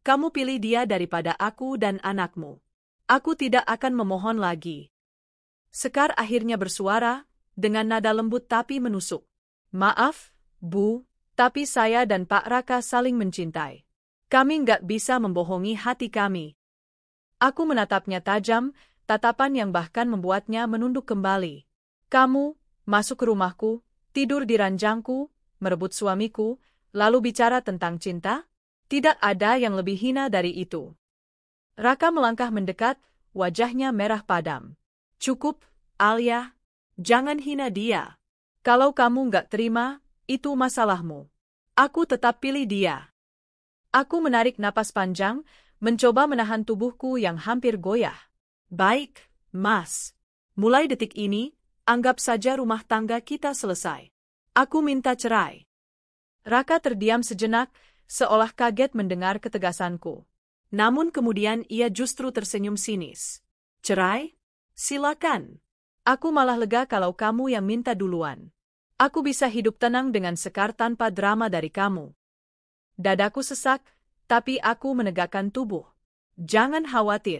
Kamu pilih dia daripada aku dan anakmu. Aku tidak akan memohon lagi. Sekar akhirnya bersuara, dengan nada lembut tapi menusuk. Maaf, Bu, tapi saya dan Pak Raka saling mencintai. Kami nggak bisa membohongi hati kami. Aku menatapnya tajam, tatapan yang bahkan membuatnya menunduk kembali. Kamu, masuk ke rumahku, tidur di ranjangku, merebut suamiku, lalu bicara tentang cinta? Tidak ada yang lebih hina dari itu. Raka melangkah mendekat, wajahnya merah padam. Cukup, Alia. Jangan hina dia. Kalau kamu nggak terima, itu masalahmu. Aku tetap pilih dia. Aku menarik napas panjang, mencoba menahan tubuhku yang hampir goyah. Baik, Mas. Mulai detik ini, anggap saja rumah tangga kita selesai. Aku minta cerai. Raka terdiam sejenak, seolah kaget mendengar ketegasanku. Namun kemudian ia justru tersenyum sinis. Cerai? Silakan. Aku malah lega kalau kamu yang minta duluan. Aku bisa hidup tenang dengan Sekar tanpa drama dari kamu. Dadaku sesak, tapi aku menegakkan tubuh. Jangan khawatir.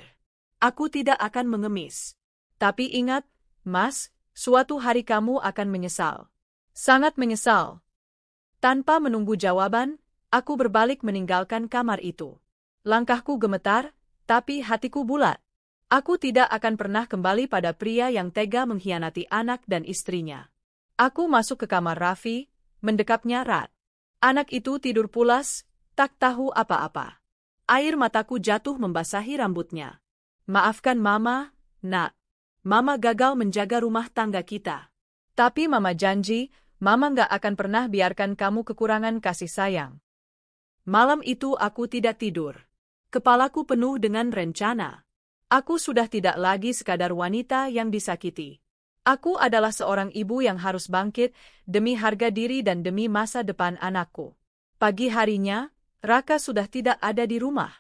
Aku tidak akan mengemis. Tapi ingat, Mas, suatu hari kamu akan menyesal. Sangat menyesal. Tanpa menunggu jawaban, aku berbalik meninggalkan kamar itu. Langkahku gemetar, tapi hatiku bulat. Aku tidak akan pernah kembali pada pria yang tega mengkhianati anak dan istrinya. Aku masuk ke kamar Raffi, mendekapnya erat. Anak itu tidur pulas, tak tahu apa-apa. Air mataku jatuh membasahi rambutnya. Maafkan Mama, Nak. Mama gagal menjaga rumah tangga kita. Tapi Mama janji, Mama nggak akan pernah biarkan kamu kekurangan kasih sayang. Malam itu aku tidak tidur. Kepalaku penuh dengan rencana. Aku sudah tidak lagi sekadar wanita yang disakiti. Aku adalah seorang ibu yang harus bangkit demi harga diri dan demi masa depan anakku. Pagi harinya, Raka sudah tidak ada di rumah.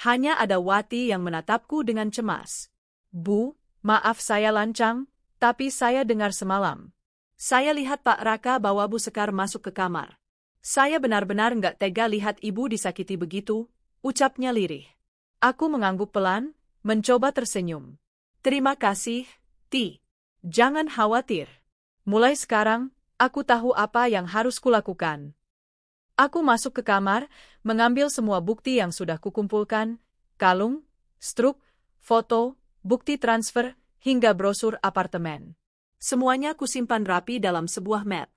Hanya ada Wati yang menatapku dengan cemas. Bu, maaf saya lancang, tapi saya dengar semalam. Saya lihat Pak Raka bawa Bu Sekar masuk ke kamar. Saya benar-benar nggak tega lihat ibu disakiti begitu, ucapnya lirih. Aku mengangguk pelan, mencoba tersenyum. Terima kasih, Ti. Jangan khawatir. Mulai sekarang, aku tahu apa yang harus kulakukan. Aku masuk ke kamar, mengambil semua bukti yang sudah kukumpulkan, kalung, struk, foto, bukti transfer, hingga brosur apartemen. Semuanya kusimpan rapi dalam sebuah map.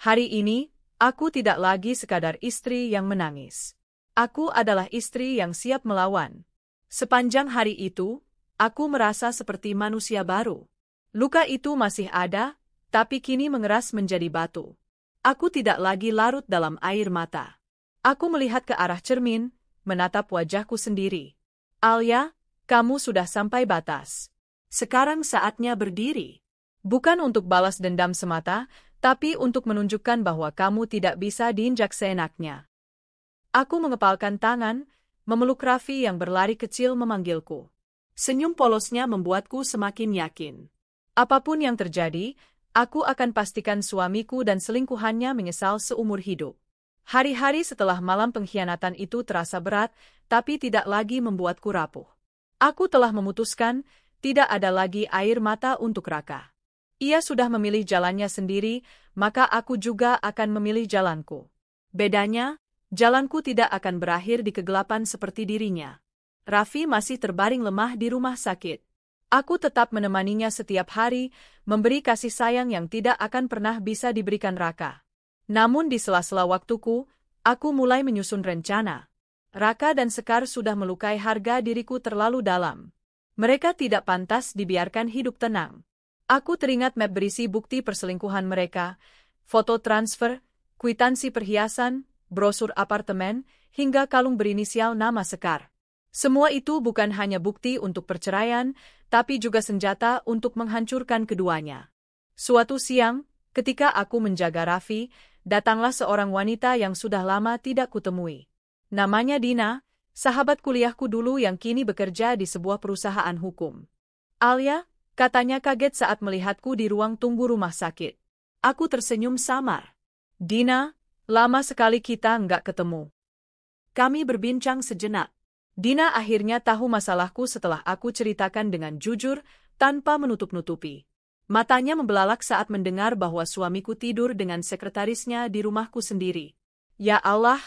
Hari ini, aku tidak lagi sekadar istri yang menangis. Aku adalah istri yang siap melawan. Sepanjang hari itu, aku merasa seperti manusia baru. Luka itu masih ada, tapi kini mengeras menjadi batu. Aku tidak lagi larut dalam air mata. Aku melihat ke arah cermin, menatap wajahku sendiri. Alia, kamu sudah sampai batas. Sekarang saatnya berdiri. Bukan untuk balas dendam semata, tapi untuk menunjukkan bahwa kamu tidak bisa diinjak seenaknya. Aku mengepalkan tangan, memeluk Raffi yang berlari kecil memanggilku. Senyum polosnya membuatku semakin yakin. Apapun yang terjadi, aku akan pastikan suamiku dan selingkuhannya menyesal seumur hidup. Hari-hari setelah malam pengkhianatan itu terasa berat, tapi tidak lagi membuatku rapuh. Aku telah memutuskan, tidak ada lagi air mata untuk Raka. Ia sudah memilih jalannya sendiri, maka aku juga akan memilih jalanku. Bedanya, jalanku tidak akan berakhir di kegelapan seperti dirinya. Raffi masih terbaring lemah di rumah sakit. Aku tetap menemaninya setiap hari, memberi kasih sayang yang tidak akan pernah bisa diberikan Raka. Namun di sela-sela waktuku, aku mulai menyusun rencana. Raka dan Sekar sudah melukai harga diriku terlalu dalam. Mereka tidak pantas dibiarkan hidup tenang. Aku teringat map berisi bukti perselingkuhan mereka, foto transfer, kwitansi perhiasan, brosur apartemen, hingga kalung berinisial nama Sekar. Semua itu bukan hanya bukti untuk perceraian, tapi juga senjata untuk menghancurkan keduanya. Suatu siang, ketika aku menjaga Raffi, datanglah seorang wanita yang sudah lama tidak kutemui. Namanya Dina, sahabat kuliahku dulu yang kini bekerja di sebuah perusahaan hukum. Alia, katanya kaget saat melihatku di ruang tunggu rumah sakit. Aku tersenyum samar. Dina, lama sekali kita nggak ketemu. Kami berbincang sejenak. Dina akhirnya tahu masalahku setelah aku ceritakan dengan jujur, tanpa menutup-nutupi. Matanya membelalak saat mendengar bahwa suamiku tidur dengan sekretarisnya di rumahku sendiri. Ya Allah,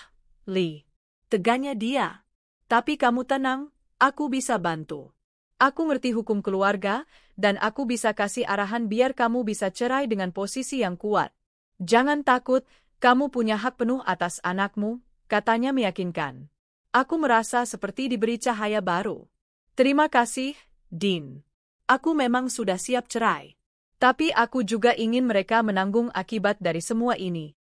Li. Teganya dia. Tapi kamu tenang, aku bisa bantu. Aku ngerti hukum keluarga, dan aku bisa kasih arahan biar kamu bisa cerai dengan posisi yang kuat. Jangan takut, kamu punya hak penuh atas anakmu, katanya meyakinkan. Aku merasa seperti diberi cahaya baru. Terima kasih, Din. Aku memang sudah siap cerai. Tapi aku juga ingin mereka menanggung akibat dari semua ini.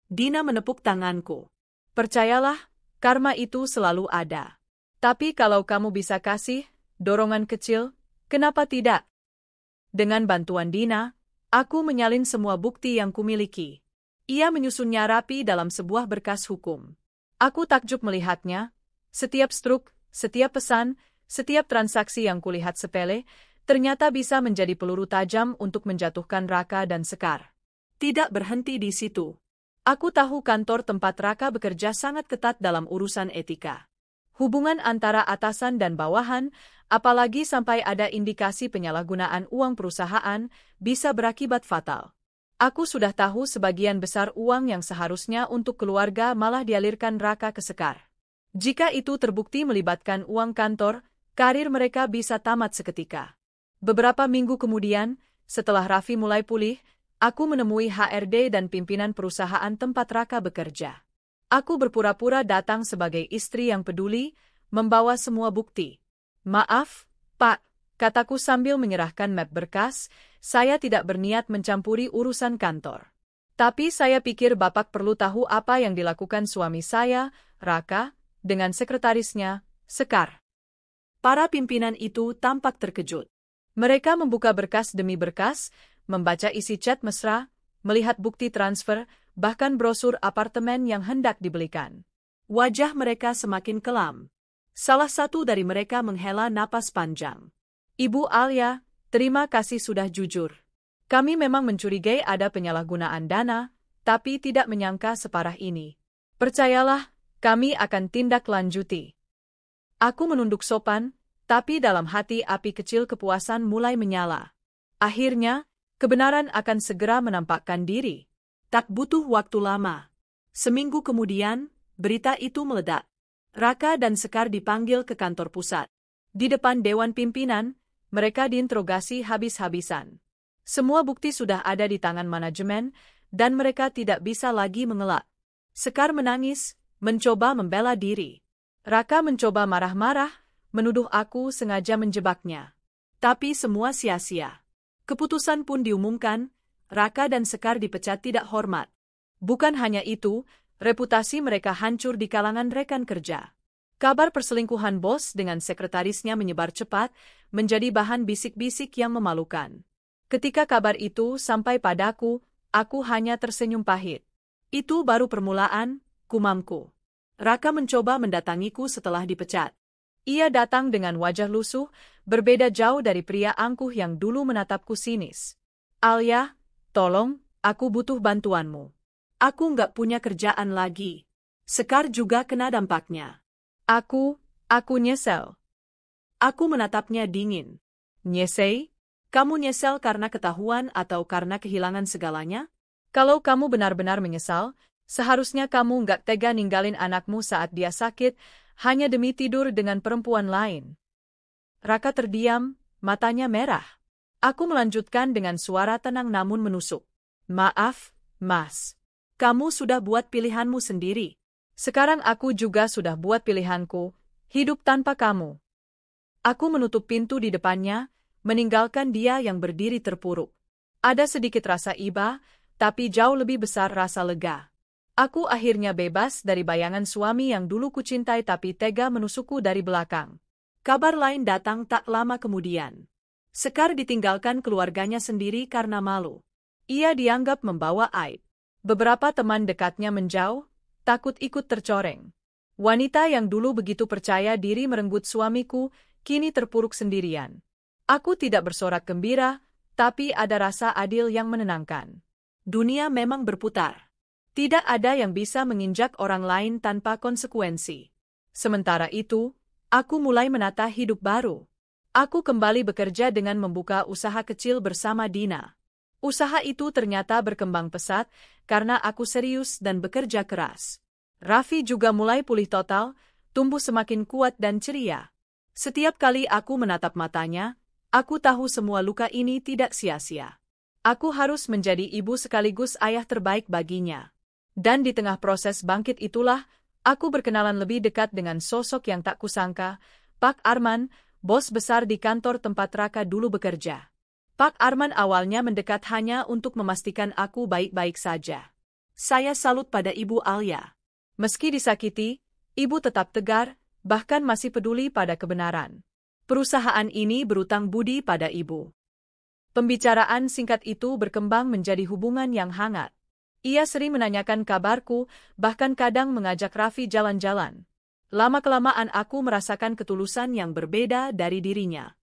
Dina menepuk tanganku. Percayalah, karma itu selalu ada. Tapi kalau kamu bisa kasih dorongan kecil, kenapa tidak? Dengan bantuan Dina, aku menyalin semua bukti yang kumiliki. Ia menyusunnya rapi dalam sebuah berkas hukum. Aku takjub melihatnya. Setiap struk, setiap pesan, setiap transaksi yang kulihat sepele, ternyata bisa menjadi peluru tajam untuk menjatuhkan Raka dan Sekar. Tidak berhenti di situ. Aku tahu kantor tempat Raka bekerja sangat ketat dalam urusan etika. Hubungan antara atasan dan bawahan, apalagi sampai ada indikasi penyalahgunaan uang perusahaan, bisa berakibat fatal. Aku sudah tahu sebagian besar uang yang seharusnya untuk keluarga malah dialirkan Raka ke Sekar. Jika itu terbukti melibatkan uang kantor, karir mereka bisa tamat seketika. Beberapa minggu kemudian, setelah Raffi mulai pulih, aku menemui HRD dan pimpinan perusahaan tempat Raka bekerja. Aku berpura-pura datang sebagai istri yang peduli, membawa semua bukti. Maaf, Pak, kataku sambil menyerahkan map berkas, saya tidak berniat mencampuri urusan kantor. Tapi saya pikir Bapak perlu tahu apa yang dilakukan suami saya, Raka, dengan sekretarisnya, Sekar. Para pimpinan itu tampak terkejut. Mereka membuka berkas demi berkas, membaca isi chat mesra, melihat bukti transfer, bahkan brosur apartemen yang hendak dibelikan. Wajah mereka semakin kelam. Salah satu dari mereka menghela napas panjang. Ibu Alia, terima kasih sudah jujur. Kami memang mencurigai ada penyalahgunaan dana, tapi tidak menyangka separah ini. Percayalah, kami akan tindak lanjuti. Aku menunduk sopan, tapi dalam hati api kecil kepuasan mulai menyala. Akhirnya, kebenaran akan segera menampakkan diri. Tak butuh waktu lama. Seminggu kemudian, berita itu meledak. Raka dan Sekar dipanggil ke kantor pusat. Di depan Dewan Pimpinan, mereka diinterogasi habis-habisan. Semua bukti sudah ada di tangan manajemen, dan mereka tidak bisa lagi mengelak. Sekar menangis, mencoba membela diri. Raka mencoba marah-marah, menuduh aku sengaja menjebaknya. Tapi semua sia-sia. Keputusan pun diumumkan, Raka dan Sekar dipecat tidak hormat. Bukan hanya itu, reputasi mereka hancur di kalangan rekan kerja. Kabar perselingkuhan bos dengan sekretarisnya menyebar cepat, menjadi bahan bisik-bisik yang memalukan. Ketika kabar itu sampai padaku, aku hanya tersenyum pahit. Itu baru permulaan, gumamku. Raka mencoba mendatangiku setelah dipecat. Ia datang dengan wajah lusuh, berbeda jauh dari pria angkuh yang dulu menatapku sinis. Alia, tolong, aku butuh bantuanmu. Aku nggak punya kerjaan lagi. Sekar juga kena dampaknya. Aku nyesel. Aku menatapnya dingin. Nyesei? Kamu nyesel karena ketahuan atau karena kehilangan segalanya? Kalau kamu benar-benar menyesal, seharusnya kamu nggak tega ninggalin anakmu saat dia sakit, hanya demi tidur dengan perempuan lain. Raka terdiam, matanya merah. Aku melanjutkan dengan suara tenang namun menusuk. Maaf, Mas. Kamu sudah buat pilihanmu sendiri. Sekarang aku juga sudah buat pilihanku, hidup tanpa kamu. Aku menutup pintu di depannya, meninggalkan dia yang berdiri terpuruk. Ada sedikit rasa iba, tapi jauh lebih besar rasa lega. Aku akhirnya bebas dari bayangan suami yang dulu kucintai tapi tega menusukku dari belakang. Kabar lain datang tak lama kemudian. Sekar ditinggalkan keluarganya sendiri karena malu. Ia dianggap membawa aib. Beberapa teman dekatnya menjauh, takut ikut tercoreng. Wanita yang dulu begitu percaya diri merenggut suamiku, kini terpuruk sendirian. Aku tidak bersorak gembira, tapi ada rasa adil yang menenangkan. Dunia memang berputar. Tidak ada yang bisa menginjak orang lain tanpa konsekuensi. Sementara itu, aku mulai menata hidup baru. Aku kembali bekerja dengan membuka usaha kecil bersama Dina. Usaha itu ternyata berkembang pesat karena aku serius dan bekerja keras. Raffi juga mulai pulih total, tumbuh semakin kuat dan ceria. Setiap kali aku menatap matanya, aku tahu semua luka ini tidak sia-sia. Aku harus menjadi ibu sekaligus ayah terbaik baginya. Dan di tengah proses bangkit itulah, aku berkenalan lebih dekat dengan sosok yang tak kusangka, Pak Arman, bos besar di kantor tempat Raka dulu bekerja. Pak Arman awalnya mendekat hanya untuk memastikan aku baik-baik saja. Saya salut pada Ibu Alia. Meski disakiti, ibu tetap tegar, bahkan masih peduli pada kebenaran. Perusahaan ini berutang budi pada ibu. Pembicaraan singkat itu berkembang menjadi hubungan yang hangat. Ia sering menanyakan kabarku, bahkan kadang mengajak Raffi jalan-jalan. Lama-kelamaan aku merasakan ketulusan yang berbeda dari dirinya.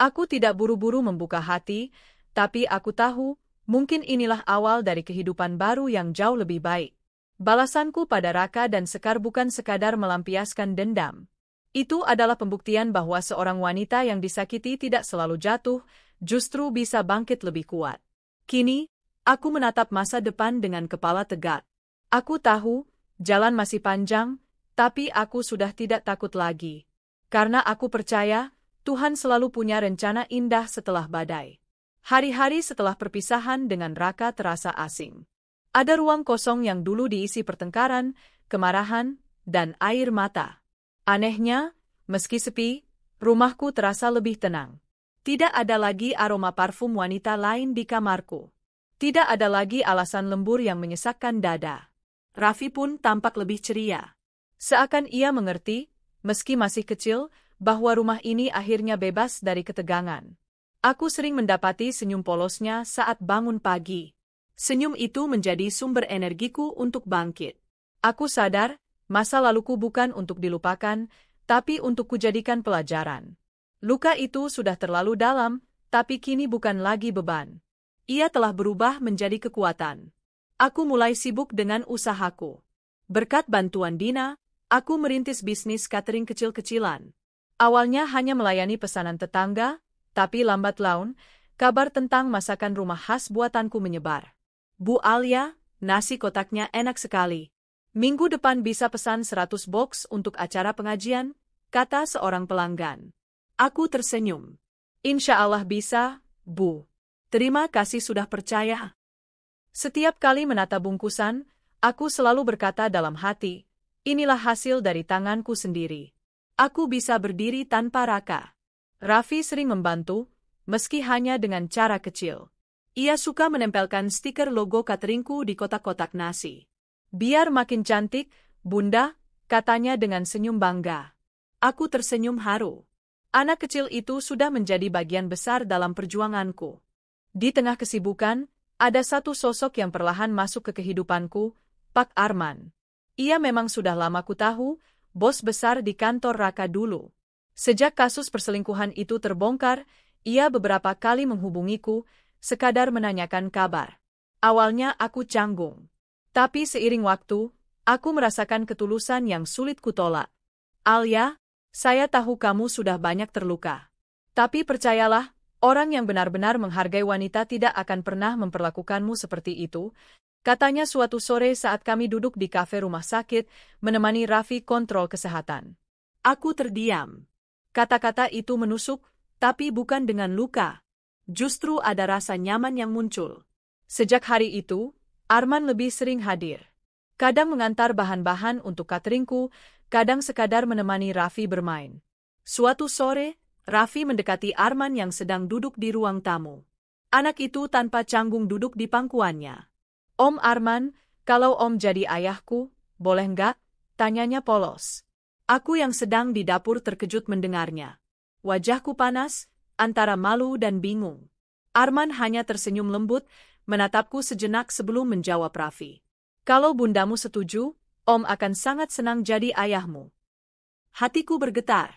Aku tidak buru-buru membuka hati, tapi aku tahu, mungkin inilah awal dari kehidupan baru yang jauh lebih baik. Balasanku pada Raka dan Sekar bukan sekadar melampiaskan dendam. Itu adalah pembuktian bahwa seorang wanita yang disakiti tidak selalu jatuh, justru bisa bangkit lebih kuat. Kini, aku menatap masa depan dengan kepala tegak. Aku tahu, jalan masih panjang, tapi aku sudah tidak takut lagi. Karena aku percaya, Tuhan selalu punya rencana indah setelah badai. Hari-hari setelah perpisahan dengan Raka terasa asing. Ada ruang kosong yang dulu diisi pertengkaran, kemarahan, dan air mata. Anehnya, meski sepi, rumahku terasa lebih tenang. Tidak ada lagi aroma parfum wanita lain di kamarku. Tidak ada lagi alasan lembur yang menyesakkan dada. Raffi pun tampak lebih ceria. Seakan ia mengerti, meski masih kecil, bahwa rumah ini akhirnya bebas dari ketegangan. Aku sering mendapati senyum polosnya saat bangun pagi. Senyum itu menjadi sumber energiku untuk bangkit. Aku sadar, masa laluku bukan untuk dilupakan, tapi untuk kujadikan pelajaran. Luka itu sudah terlalu dalam, tapi kini bukan lagi beban. Ia telah berubah menjadi kekuatan. Aku mulai sibuk dengan usahaku. Berkat bantuan Dina, aku merintis bisnis catering kecil-kecilan. Awalnya hanya melayani pesanan tetangga, tapi lambat laun, kabar tentang masakan rumah khas buatanku menyebar. Bu Alia, nasi kotaknya enak sekali. Minggu depan bisa pesan 100 box untuk acara pengajian, kata seorang pelanggan. Aku tersenyum. Insya Allah bisa, Bu. Terima kasih sudah percaya. Setiap kali menata bungkusan, aku selalu berkata dalam hati, inilah hasil dari tanganku sendiri. Aku bisa berdiri tanpa Raka. Raffi sering membantu, meski hanya dengan cara kecil. Ia suka menempelkan stiker logo cateringku di kotak-kotak nasi. Biar makin cantik, Bunda, katanya dengan senyum bangga. Aku tersenyum haru. Anak kecil itu sudah menjadi bagian besar dalam perjuanganku. Di tengah kesibukan, ada satu sosok yang perlahan masuk ke kehidupanku, Pak Arman. Ia memang sudah lama ku tahu, bos besar di kantor Raka dulu. Sejak kasus perselingkuhan itu terbongkar, ia beberapa kali menghubungiku, sekadar menanyakan kabar. Awalnya aku canggung. Tapi seiring waktu, aku merasakan ketulusan yang sulit kutolak. Alia, saya tahu kamu sudah banyak terluka. Tapi percayalah, orang yang benar-benar menghargai wanita tidak akan pernah memperlakukanmu seperti itu, katanya suatu sore saat kami duduk di kafe rumah sakit, menemani Raffi kontrol kesehatan. Aku terdiam. Kata-kata itu menusuk, tapi bukan dengan luka. Justru ada rasa nyaman yang muncul. Sejak hari itu, Arman lebih sering hadir. Kadang mengantar bahan-bahan untuk cateringku, kadang sekadar menemani Raffi bermain. Suatu sore, Raffi mendekati Arman yang sedang duduk di ruang tamu. Anak itu tanpa canggung duduk di pangkuannya. Om Arman, kalau Om jadi ayahku, boleh nggak? Tanyanya polos. Aku yang sedang di dapur terkejut mendengarnya. Wajahku panas, antara malu dan bingung. Arman hanya tersenyum lembut, menatapku sejenak sebelum menjawab Raffi. Kalau bundamu setuju, Om akan sangat senang jadi ayahmu. Hatiku bergetar.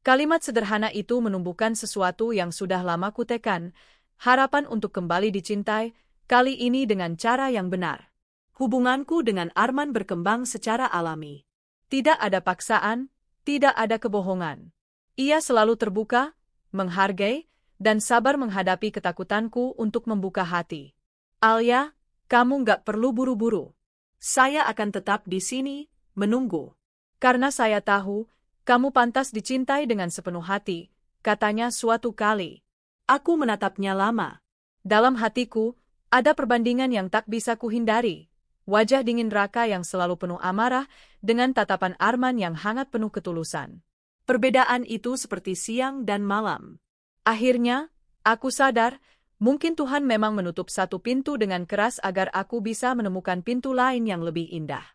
Kalimat sederhana itu menumbuhkan sesuatu yang sudah lama kutekan, harapan untuk kembali dicintai, kali ini dengan cara yang benar. Hubunganku dengan Arman berkembang secara alami. Tidak ada paksaan, tidak ada kebohongan. Ia selalu terbuka, menghargai, dan sabar menghadapi ketakutanku untuk membuka hati. Alia, kamu nggak perlu buru-buru. Saya akan tetap di sini, menunggu. Karena saya tahu, kamu pantas dicintai dengan sepenuh hati, katanya suatu kali. Aku menatapnya lama. Dalam hatiku, ada perbandingan yang tak bisa kuhindari. Wajah dingin Raka yang selalu penuh amarah, dengan tatapan Arman yang hangat penuh ketulusan. Perbedaan itu seperti siang dan malam. Akhirnya, aku sadar, mungkin Tuhan memang menutup satu pintu dengan keras agar aku bisa menemukan pintu lain yang lebih indah.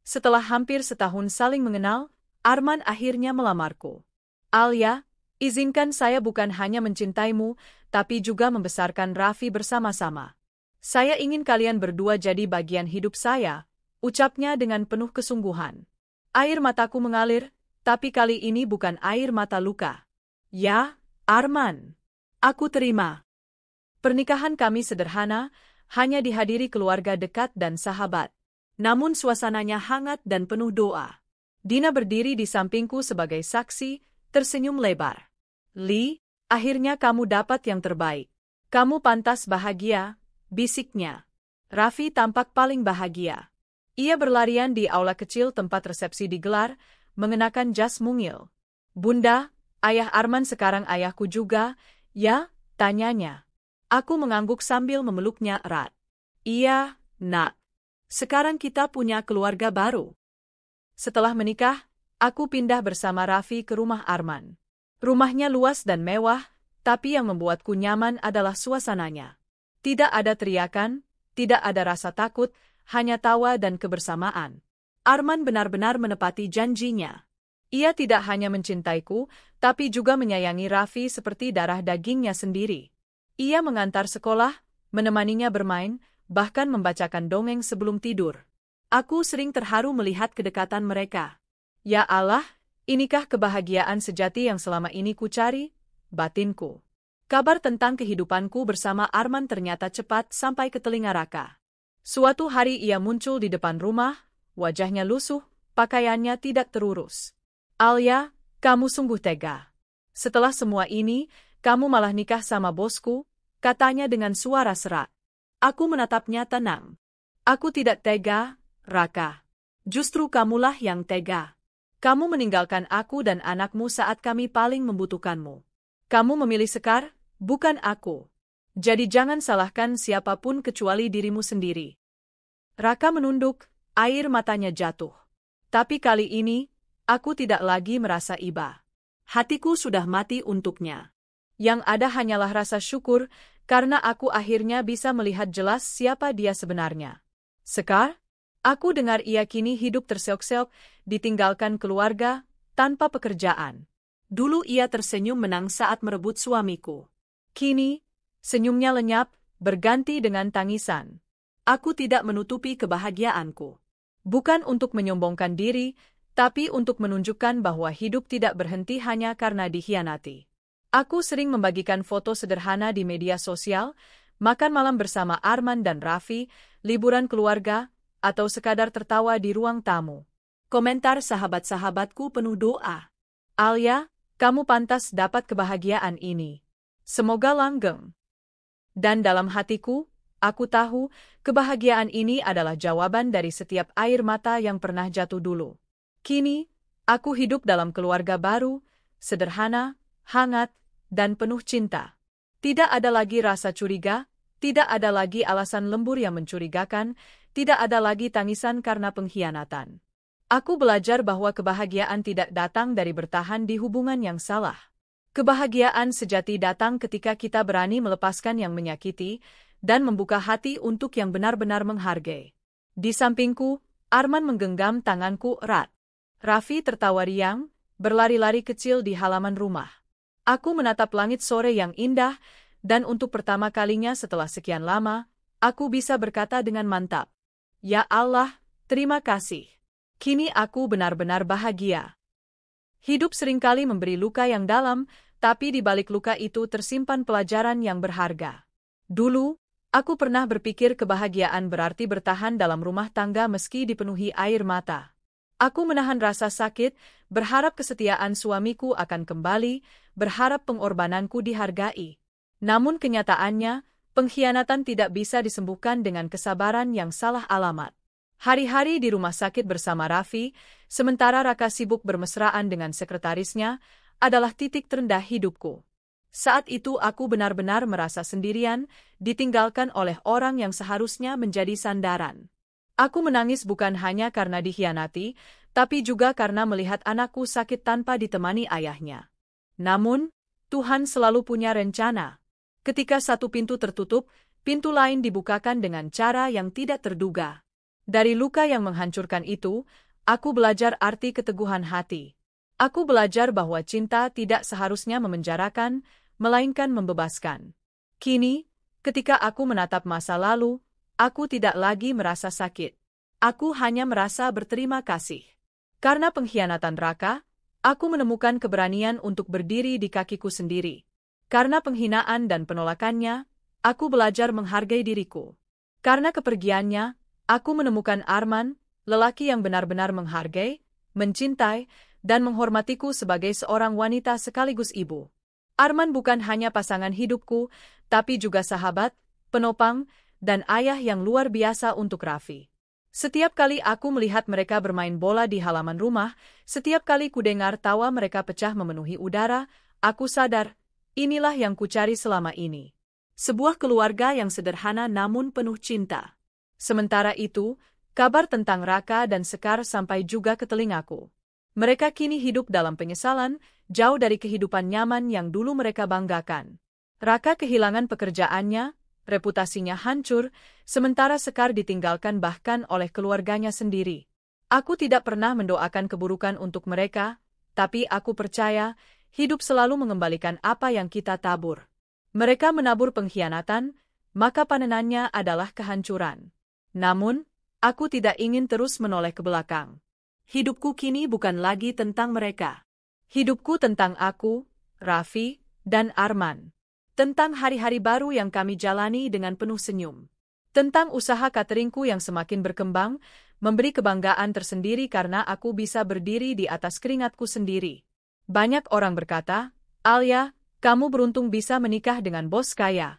Setelah hampir setahun saling mengenal, Arman akhirnya melamarku. Alia, izinkan saya bukan hanya mencintaimu, tapi juga membesarkan Raffi bersama-sama. Saya ingin kalian berdua jadi bagian hidup saya, ucapnya dengan penuh kesungguhan. Air mataku mengalir, tapi kali ini bukan air mata luka. Ya, Arman. Aku terima. Pernikahan kami sederhana, hanya dihadiri keluarga dekat dan sahabat. Namun suasananya hangat dan penuh doa. Dina berdiri di sampingku sebagai saksi, tersenyum lebar. Li, akhirnya kamu dapat yang terbaik. Kamu pantas bahagia, bisiknya. Raffi tampak paling bahagia. Ia berlarian di aula kecil tempat resepsi digelar, mengenakan jas mungil. Bunda, Ayah Arman sekarang ayahku juga, ya? Tanyanya. Aku mengangguk sambil memeluknya erat. Iya, Nak. Sekarang kita punya keluarga baru. Setelah menikah, aku pindah bersama Raffi ke rumah Arman. Rumahnya luas dan mewah, tapi yang membuatku nyaman adalah suasananya. Tidak ada teriakan, tidak ada rasa takut, hanya tawa dan kebersamaan. Arman benar-benar menepati janjinya. Ia tidak hanya mencintaiku, tapi juga menyayangi Raffi seperti darah dagingnya sendiri. Ia mengantar sekolah, menemaninya bermain, bahkan membacakan dongeng sebelum tidur. Aku sering terharu melihat kedekatan mereka. Ya Allah, inikah kebahagiaan sejati yang selama ini kucari? Batinku. Kabar tentang kehidupanku bersama Arman ternyata cepat sampai ke telinga Raka. Suatu hari ia muncul di depan rumah, wajahnya lusuh, pakaiannya tidak terurus. Alia, kamu sungguh tega. Setelah semua ini, kamu malah nikah sama bosku, katanya dengan suara serak. Aku menatapnya tenang. Aku tidak tega, Raka. Justru kamulah yang tega. Kamu meninggalkan aku dan anakmu saat kami paling membutuhkanmu. Kamu memilih Sekar, bukan aku. Jadi jangan salahkan siapapun kecuali dirimu sendiri. Raka menunduk, air matanya jatuh. Tapi kali ini, aku tidak lagi merasa iba. Hatiku sudah mati untuknya. Yang ada hanyalah rasa syukur, karena aku akhirnya bisa melihat jelas siapa dia sebenarnya. Sekar? Aku dengar ia kini hidup terseok-seok, ditinggalkan keluarga, tanpa pekerjaan. Dulu ia tersenyum menang saat merebut suamiku. Kini, senyumnya lenyap, berganti dengan tangisan. Aku tidak menutupi kebahagiaanku. Bukan untuk menyombongkan diri, tapi untuk menunjukkan bahwa hidup tidak berhenti hanya karena dikhianati. Aku sering membagikan foto sederhana di media sosial, makan malam bersama Arman dan Raffi, liburan keluarga, atau sekadar tertawa di ruang tamu. Komentar sahabat-sahabatku penuh doa. Alia, kamu pantas dapat kebahagiaan ini. Semoga langgeng. Dan dalam hatiku, aku tahu, kebahagiaan ini adalah jawaban dari setiap air mata yang pernah jatuh dulu. Kini, aku hidup dalam keluarga baru, sederhana, hangat, dan penuh cinta. Tidak ada lagi rasa curiga, tidak ada lagi alasan lembur yang mencurigakan, tidak ada lagi tangisan karena pengkhianatan. Aku belajar bahwa kebahagiaan tidak datang dari bertahan di hubungan yang salah. Kebahagiaan sejati datang ketika kita berani melepaskan yang menyakiti dan membuka hati untuk yang benar-benar menghargai. Di sampingku, Arman menggenggam tanganku erat. Raffi tertawa riang, berlari-lari kecil di halaman rumah. Aku menatap langit sore yang indah, dan untuk pertama kalinya setelah sekian lama, aku bisa berkata dengan mantap, "Ya Allah, terima kasih. Kini aku benar-benar bahagia." Hidup seringkali memberi luka yang dalam, tapi di balik luka itu tersimpan pelajaran yang berharga. Dulu, aku pernah berpikir kebahagiaan berarti bertahan dalam rumah tangga meski dipenuhi air mata. Aku menahan rasa sakit, berharap kesetiaan suamiku akan kembali, berharap pengorbananku dihargai. Namun kenyataannya, pengkhianatan tidak bisa disembuhkan dengan kesabaran yang salah alamat. Hari-hari di rumah sakit bersama Raffi, sementara Raka sibuk bermesraan dengan sekretarisnya, adalah titik terendah hidupku. Saat itu aku benar-benar merasa sendirian, ditinggalkan oleh orang yang seharusnya menjadi sandaran. Aku menangis bukan hanya karena dikhianati, tapi juga karena melihat anakku sakit tanpa ditemani ayahnya. Namun, Tuhan selalu punya rencana. Ketika satu pintu tertutup, pintu lain dibukakan dengan cara yang tidak terduga. Dari luka yang menghancurkan itu, aku belajar arti keteguhan hati. Aku belajar bahwa cinta tidak seharusnya memenjarakan, melainkan membebaskan. Kini, ketika aku menatap masa lalu, aku tidak lagi merasa sakit. Aku hanya merasa berterima kasih. Karena pengkhianatan Raka, aku menemukan keberanian untuk berdiri di kakiku sendiri. Karena penghinaan dan penolakannya, aku belajar menghargai diriku. Karena kepergiannya, aku menemukan Arman, lelaki yang benar-benar menghargai, mencintai, dan menghormatiku sebagai seorang wanita sekaligus ibu. Arman bukan hanya pasangan hidupku, tapi juga sahabat, penopang, dan ayah yang luar biasa untuk Raffi. Setiap kali aku melihat mereka bermain bola di halaman rumah, setiap kali kudengar tawa mereka pecah memenuhi udara, aku sadar, inilah yang kucari selama ini. Sebuah keluarga yang sederhana namun penuh cinta. Sementara itu, kabar tentang Raka dan Sekar sampai juga ke telingaku. Mereka kini hidup dalam penyesalan, jauh dari kehidupan nyaman yang dulu mereka banggakan. Raka kehilangan pekerjaannya, reputasinya hancur, sementara Sekar ditinggalkan bahkan oleh keluarganya sendiri. Aku tidak pernah mendoakan keburukan untuk mereka, tapi aku percaya, hidup selalu mengembalikan apa yang kita tabur. Mereka menabur pengkhianatan, maka panenannya adalah kehancuran. Namun, aku tidak ingin terus menoleh ke belakang. Hidupku kini bukan lagi tentang mereka. Hidupku tentang aku, Raffi, dan Arman. Tentang hari-hari baru yang kami jalani dengan penuh senyum. Tentang usaha cateringku yang semakin berkembang, memberi kebanggaan tersendiri karena aku bisa berdiri di atas keringatku sendiri. Banyak orang berkata, "Alia, kamu beruntung bisa menikah dengan bos kaya."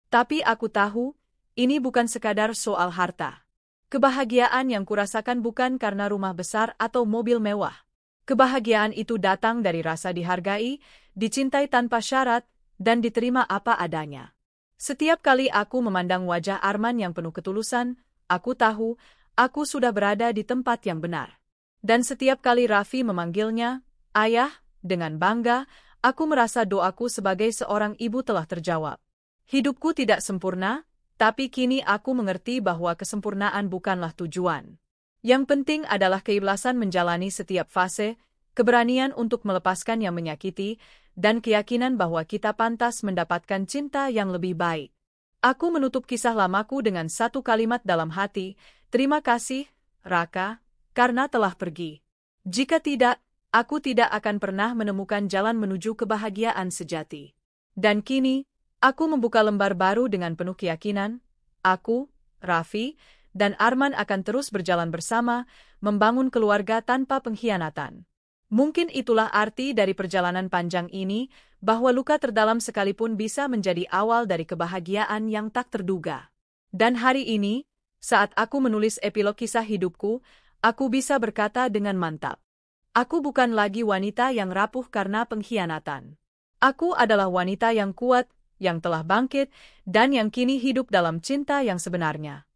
Tapi aku tahu, ini bukan sekadar soal harta. Kebahagiaan yang kurasakan bukan karena rumah besar atau mobil mewah. Kebahagiaan itu datang dari rasa dihargai, dicintai tanpa syarat, dan diterima apa adanya. Setiap kali aku memandang wajah Arman yang penuh ketulusan, aku tahu, aku sudah berada di tempat yang benar. Dan setiap kali Raffi memanggilnya, "Ayah," dengan bangga, aku merasa doaku sebagai seorang ibu telah terjawab. Hidupku tidak sempurna, tapi kini aku mengerti bahwa kesempurnaan bukanlah tujuan. Yang penting adalah keikhlasan menjalani setiap fase, keberanian untuk melepaskan yang menyakiti, dan keyakinan bahwa kita pantas mendapatkan cinta yang lebih baik. Aku menutup kisah lamaku dengan satu kalimat dalam hati, "Terima kasih, Raka, karena telah pergi. Jika tidak, aku tidak akan pernah menemukan jalan menuju kebahagiaan sejati." Dan kini, aku membuka lembar baru dengan penuh keyakinan, aku, Raffi, dan Arman akan terus berjalan bersama, membangun keluarga tanpa pengkhianatan. Mungkin itulah arti dari perjalanan panjang ini, bahwa luka terdalam sekalipun bisa menjadi awal dari kebahagiaan yang tak terduga. Dan hari ini, saat aku menulis epilog kisah hidupku, aku bisa berkata dengan mantap. Aku bukan lagi wanita yang rapuh karena pengkhianatan. Aku adalah wanita yang kuat, yang telah bangkit, dan yang kini hidup dalam cinta yang sebenarnya.